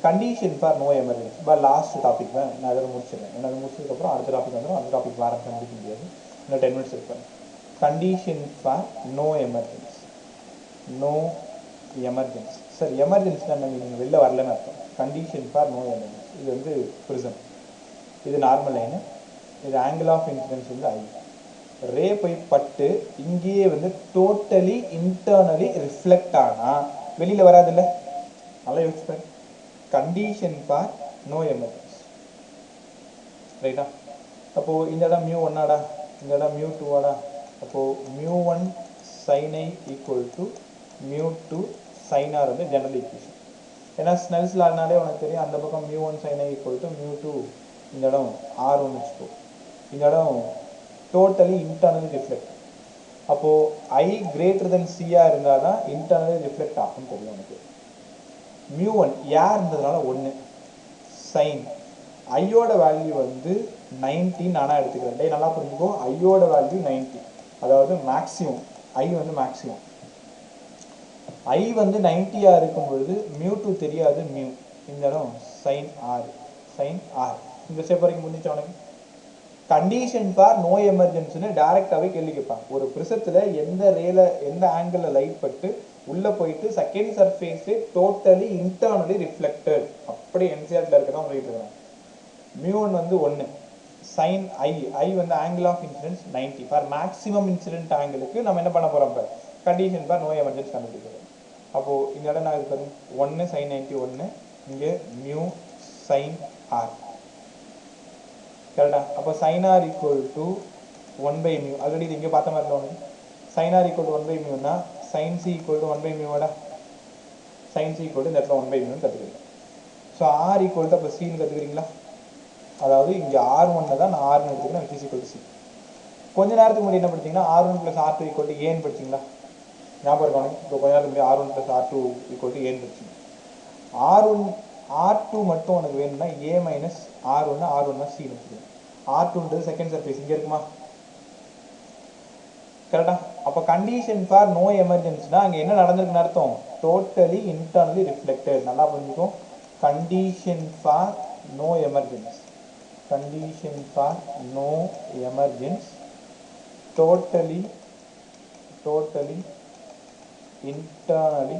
condition for no emergency. Last topic தான், நான் அதை முடிச்சிடுறேன். ஏன்னா அதை முடிச்சதுக்கப்புறம் அடுத்த டாபிக் வந்துடும். அடுத்த டாபிக் வேறு முடிக்க முடியாது, இன்னும் 10 minutes இருப்பேன். Condition for no emergency. No emergency sir, எமர்ஜென்சினா நீங்கள் வெளில வரலன்னு அர்த்தம். Condition for no emergency. இது வந்து ப்ரிசம், இது நார்மல் லைனு, இது ஆங்கிள் ஆஃப் இன்சிடென்ஸ் வந்து ஐ. ரே போய் பட்டு இங்கேயே வந்து டோட்டலி இன்டர்னலி ரிஃப்ளெக்ட் ஆனால் வெளியில் வராதில்ல, நல்லா யோசிப்பேன். கண்டிஷன் ஃபார் நோ எமர்ஜென்சி, ரைட்டா? அப்போது இந்த இடம் மியூ 1ஆடா, இந்த இடம் மியூ 2ஆடா. அப்போது mu 1 sin I equal to mu 2 sin R வந்து ஜெனரல் ஈக்குவேஷன். ஏன்னா ஸ்னெல்ஸ் லானாலே உனக்கு தெரியும், அந்த பக்கம் mu 1 sin I equal to mu 2, இந்த இடம் R1 வச்சுக்கோ, இந்த இடம் டோட்டலி இன்டர்னலி ரிஃப்ளெக்ட். அப்போது I கிரேட்டர் தென் சியாக இருந்தால் தான் இன்டர்னலி ரிஃப்ளெக்ட் ஆகும்னு தெரியும் உனக்கு. மியூ 1 யாருன்றதுனால 1 சைன் ஐயோட வேல்யூ வந்து 90 நானாக எடுத்துக்கிறேன். டே நல்லா புரிஞ்சுக்கோ, ஐயோட வேல்யூ 90, அதாவது மேக்ஸிமம். ஐ வந்து மேக்ஸிமம். ஐ வந்து 90ஆக இருக்கும் பொழுது மியூ 2 தெரியாது, மியூ இந்த இடம் சைன் ஆர், சைன் ஆர். இந்த ஸ்டெப் வரைக்கும் முடிஞ்சிச்சு உனக்கு. கண்டிஷன் ஃபார் நோ எமர்ஜென்சின்னு டேரெக்டாகவே கேள்வி கேட்பாங்க. ஒரு ப்ரிசத்தில் எந்த ரேல எந்த ஆங்கிளில் லைட் பட்டு உள்ளே போயிட்டு second surface totally internally reflected, அப்படியே என்சிஆர்டில் இருக்க தான் சொல்லிட்டு இருக்கிறேன். மியூ 1 வந்து 1 சைன் ஐ, ஐ வந்து angle of incidence 90. For maximum incident ஆங்கிளுக்கு நம்ம என்ன பண்ண போகிறோம், இப்போ கண்டிஷன் ஃபார் நோ எமர்ஜென்சி கண்டுபிடிக்கிறோம். அப்போது இந்த இடம் நான் இது 1 sin 90 1, இங்கே மியூ சைன் ஆர், கரெக்டா? அப்போ sine r equal to 1/μ. Already இது இங்கே பார்த்த மாதிரி தான். சைன் ஆர் ஈக்குவல் டு 1/μனா சைன் சி ஈக்குவல் டு 1/μடா. சைன் சி ஈக்குவல் டு இந்த இடத்துல 1/μன்னு கற்றுக்கிறீங்க. ஸோ ஆர் ஈக்குவல் டு அப்போ சின்னு கற்றுக்கிறீங்களா? அதாவது இங்கே R1 தான் நான் ஆர்னு எடுத்துக்கிறேன், which is equal to C. கொஞ்ச நேரத்துக்கு முன்னாடி என்ன படிச்சிங்கன்னா R1 + R2 ஈக்குவல் டு ஏன்னு படிச்சிங்களா? ஞாபகம் இருக்கணும். இப்போ கொஞ்ச நேரத்துக்கு முன்னாடி R1 + R2 ஈக்குவல் டு ஏன்னு படிச்சிங்க. R2 மட்டும் உனக்கு வேணும்னா A மைனஸ் R1, R1 சின்னு வச்சுக்கணும். R2ன்றது செகண்ட் சர்ஃபேஸ் இங்கே இருக்குமா, கரெக்டா? அப்போ கண்டிஷன் ஃபார் நோ எமர்ஜென்சினா அங்கே என்ன நடந்திருக்குன்னு அர்த்தம், டோட்டலி இன்டர்னலி ரிஃப்ளெக்டட். நல்லா புரிஞ்சுக்கும். Condition for no emergency, condition for no emergency totally internally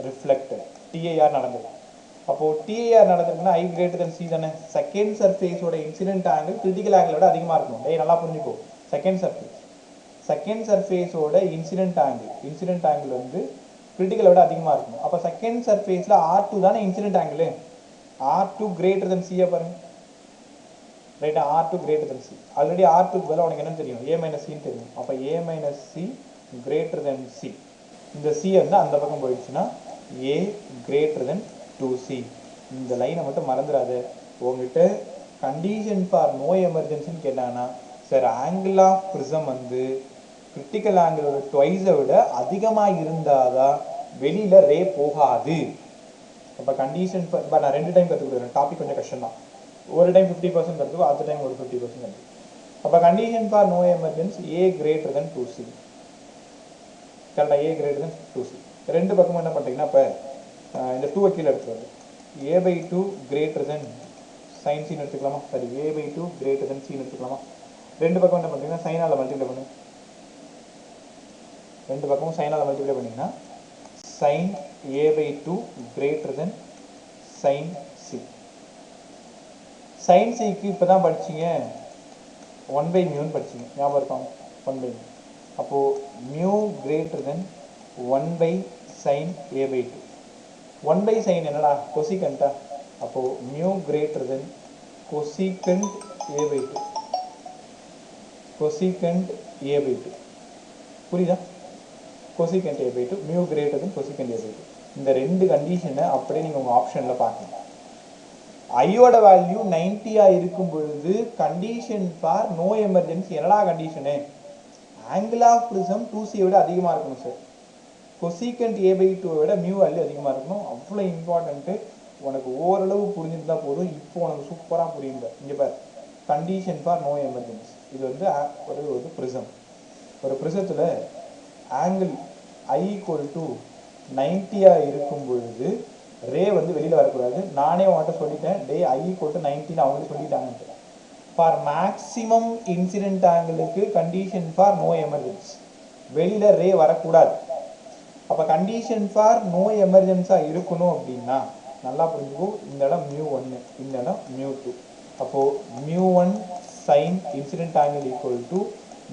reflected. TIR நடந்தது. அப்போ டிஏஆர் நடந்திருக்குன்னா ஐ கிரேட்டர் தென் சி தானே. செகண்ட் சர்ஃபேஸோட இன்சிடென்ட் ஆங்கிள் கிரிட்டிக்கல் ஆங்கிளை விட அதிகமாக இருக்கணும். டேய் நல்லா புரிஞ்சுக்கோ. செகண்ட் சர்ஃபேஸோட இன்சிடென்ட் ஆங்கிள் வந்து கிரிட்டிக்கலை விட அதிகமாக இருக்கணும். அப்போ செகண்ட் சர்ஃபேஸில் R2 தானே incident angle. R2 greater than சியை பாருங்க. ரைட்டா, R2 greater than c. Already R2க்கு பதிலாக உனக்கு என்னன்னு தெரியும், A மைனஸ் சின்னு தெரியும். அப்போ A minus C greater than C. இந்த சி வந்து அந்த பக்கம் போயிடுச்சுன்னா A கிரேட்டர் தென் 2C. இந்த லைனை மட்டும் மறந்துடாது. உங்ககிட்ட கண்டிஷன் ஃபார் நோ எமர்ஜென்சின்னு கேட்டாங்கன்னா சார் ஆங்கிள் ஆஃப் ப்ரிசம் வந்து கிரிட்டிக்கல் ஆங்கிளோட ட்வைஸை விட அதிகமாக இருந்தாதான் வெளியில் ரே போகாது. அப்போ கண்டிஷன் இப்போ நான் 2 டைம் கற்றுக் கொடுக்குறேன். டாபிக் கொஞ்சம் கஷ்டம் தான். ஒரு டைம் 50% கற்றுக்கோ, அடுத்த டைம் ஒரு 50% கற்றுக்கோ. அப்போ condition for no emergency A greater than 2C. கரெக்டாக, A கிரேட்டர் தென் 2C. ரெண்டு பக்கமும் என்ன பண்ணுறீங்கன்னா இப்போ இந்த 2 கீழே எடுத்துக்கிறது. A/2 கிரேட்டர் தென் சைன் சின்னு எடுத்துக்கலாமா? சரி, A/2 கிரேட்டர் தென் சின்னு எடுத்துக்கலாமா? ரெண்டு பக்கம் என்ன பண்ணுறீங்கன்னா சைனால் மல்டிப்ளை பண்ணு. ரெண்டு பக்கமும் சைனால் மல்டிப்ளை பண்ணிங்கன்னா sine A/2 greater than sine C. சைன் சிக்கு இப்போ தான் படிச்சிங்க 1/μன்னு படிச்சிங்க, ஞாபகம் இருக்காங்க? 1/μ. அப்போது mu greater than 1/sin A/2. 1/sin என்னடா? கொசிகண்டா. அப்போது mu greater than cosecant A/2. Cosecant A/2 புரியுதா? Cosecant A/2 mu greater than cosecant A/2. இந்த ரெண்டு கண்டிஷனை அப்படியே நீங்கள் உங்கள் ஆப்ஷனில் பார்க்கணும். ஐயோட வேல்யூ 90 இருக்கும் பொழுது கண்டிஷன் ஃபார் நோ எமர்ஜென்சி என்னடா condition? Angle of prism 2C விட அதிகமாக இருக்கணும் சார். கொசிகண்ட் A/2 விட மியூ வேல்யூ அதிகமாக இருக்கணும். அவ்வளோ இம்பார்ட்டன்ட்டு. உனக்கு ஓரளவு புரிஞ்சுருந்தா போதும். இப்போ உனக்கு சூப்பராக புரியுங்க. இங்கே பார், கண்டிஷன் ஃபார் நோ எமர்ஜென்சி. இது வந்து ஒரு ப்ரிசம். ஒரு ப்ரிசத்தில் ஆங்கிள் I = 90 இருக்கும் பொழுது ரே வந்து வெளியில் வரக்கூடாது. நானே உன்கிட்ட சொல்லிட்டேன், டே I = 90 அவங்களே சொல்லிட்டாங்கன்ட்டு. ஃபார் மேக்ஸிமம் இன்சிடென்ட் ஆங்கிளுக்கு கண்டிஷன் ஃபார் நோ எமர்ஜென்சி, வெளியில் ரே வரக்கூடாது. அப்போ கண்டிஷன் ஃபார் நோ எமர்ஜென்ஸாக இருக்கணும் அப்படின்னா நல்லா புரிஞ்சுக்கோ. இந்த இடம் μ1, இந்த இடம் μ2. அப்போது μ1 sine incident angle =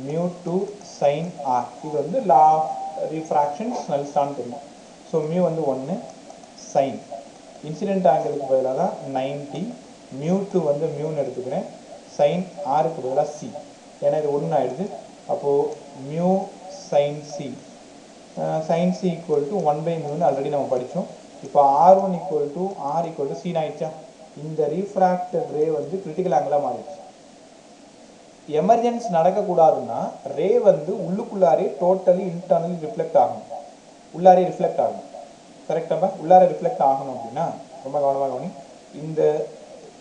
μ2 sine R. இது வந்து லா ஆஃப் ரிஃப்ராக்ஷன் ஸ்னெல்ஸ்டான்னு தெரியும். ஸோ μ வந்து 1 சைன் இன்சிடென்ட் ஆங்கிளுக்கு பதிலாக 90, μ2 வந்து μன்னு எடுத்துக்கிறேன், சைன் ஆருக்கு பதிலாக சி. ஏன்னா இது 1 ஆயிடுது. அப்போது μ சைன் சி. சைன் சி = 1/μன்னு ஆல்ரெடி நம்ம படித்தோம். இப்போ R1 = R = C ஆயிடுச்சா? இந்த ரீஃப்ராக்டட் ரே வந்து கிரிட்டிக்கல் ஆங்கிளாக மாறிடுச்சு. எமர்ஜென்சி நடக்கக்கூடாதுன்னா ரே வந்து உள்ளுக்குள்ளாரே டோட்டலி இன்டர்னலி ரிஃப்ளெக்ட் ஆகணும். உள்ளாரே ரிஃப்ளெக்ட் ஆகணும். கரெக்டாக? உள்ளார ரிஃப்ளெக்ட் ஆகணும் அப்படின்னா ரொம்ப கவனமாக கவனி. இந்த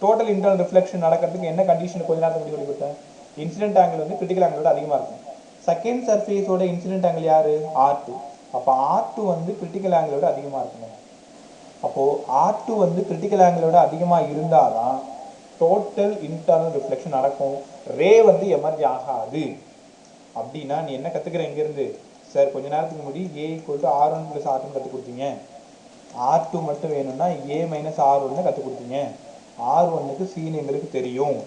டோட்டல் இன்டர்னல் ரிஃப்ளெக்ஷன் நடக்கிறதுக்கு என்ன கண்டிஷன் கொஞ்ச நேரத்துக்கு முன்னாடி சொல்லி கொடுத்தேன்? இன்சிடென்ட் ஆங்கிள் வந்து கிரிட்டிக்கல் ஆங்கிளோட அதிகமாக இருக்கும். செகண்ட் சர்ஃபேஸோட இன்சிடென்ட் ஆங்கிள் யார்? R2. அப்போ R2 வந்து கிரிட்டிக்கல் ஆங்கிளோட அதிகமாக இருக்கணும். அப்போது R2 வந்து கிரிட்டிக்கல் ஆங்கிளோட அதிகமாக இருந்தால் தான் டோட்டல் இன்டர்னல் ரிஃப்ளெக்ஷன் நடக்கும். ரே வந்து எமர்ஜ் ஆகாது. அப்படின்னா நீ என்ன கற்றுக்கிற இங்கேருந்து? சார் கொஞ்ச நேரத்துக்கு முன்னாடி A = R1 + R2 கற்றுக் கொடுத்தீங்க. R2 மட்டும் வேணும்னா A - R1 கற்றுக் கொடுத்தீங்க. R1க்கு சின்னு எங்களுக்கு தெரியும்.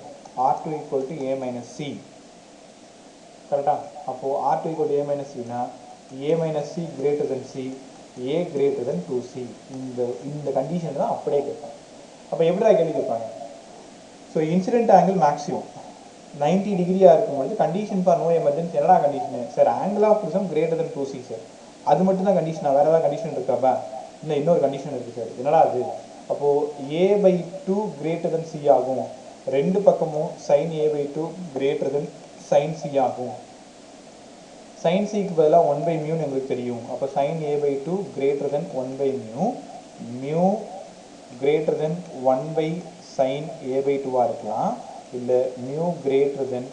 R2 = A - C. கரெக்டா? அப்போது R2 = A - Cனா A - C greater than C, A greater than 2C. இந்த கண்டிஷன் தான் அப்படியே கேட்பாங்க. அப்போ எப்படி கேள்வி கேட்பாங்க? ஸோ இன்சிடென்ட் ஆங்கிள் மேக்ஸிமம் 90 டிகிரியாக இருக்கும்போது கண்டிஷன் ஃபார் நோ எமர்ஜென்சி என்னடா condition? Sir angle of prism greater than 2C sir. அது மட்டும் தான் கண்டிஷனா? வேறு ஏதாவது கண்டிஷன் இருக்காப்பா? இல்லை, இன்னொரு கண்டிஷன் இருக்குது சார். என்னடா அது? அப்போது A/2 கிரேட்டர் தென் C ஆகும். ரெண்டு பக்கமும் sin A/2 கிரேட்டர் தென் sin C ஆகும். sin Cக்கு பதிலாக 1/μன்னு எங்களுக்கு தெரியும். அப்போ sin A/2 greater than 1/μ, μ greater than 1/sin A/2 இருக்கலாம். இல்லை μ கிரேட்டர் தென்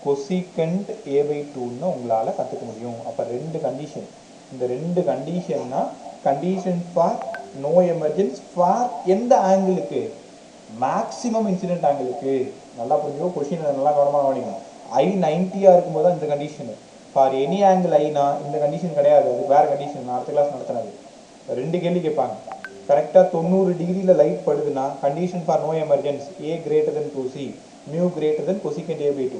கொசிகண்ட் A/2ன்னு உங்களால் கற்றுக்க முடியும். அப்போ ரெண்டு கண்டிஷன். இந்த ரெண்டு கண்டிஷன்னா condition for no emergency for எந்த ஆங்கிளுக்கு? Maximum incident ஆங்கிளுக்கு. நல்லா புரிஞ்சுக்கோ. கொஷின் நல்லா கவனமாக கவனிக்கணும். I 90 இருக்கும்போது தான் இந்த condition. For any angle Aina இந்த கண்டிஷன் கிடையாது. அது வேறு கண்டிஷன். நான் அடுத்த கிளாஸ் நடத்துனது. ரெண்டு கேள்வி கேட்பாங்க. கரெக்டாக 90 டிகிரியில் லைட் படுதுன்னா condition for no emergence A greater than 2c mu greater than cosecant A by 2.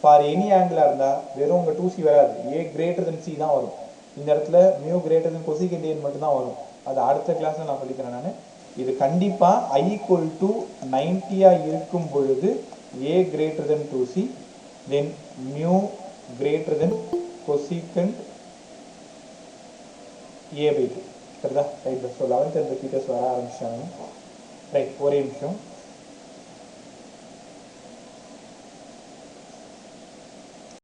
For any ஆங்கிளாக இருந்தால் வெறும் உங்கள் 2c வராது, ஏ கிரேட்டர் தென் c தான் வரும். இந்த இடத்துல மியூ கிரேட்டர் தென் கொசிகண்ட் ஏன்னு மட்டும்தான் வரும். அது அடுத்த கிளாஸில் நான் சொல்லிக்கிறேன் நான். இது கண்டிப்பாக i ஈக்குவல் டு 90 இருக்கும் பொழுது a greater than 2c then mu greater than cosecant a by 2. சரிதா? Right. So 11th and repeaters வர ஆரம்பிச்சாங்க. ரைட், ஒரே நிமிஷம்.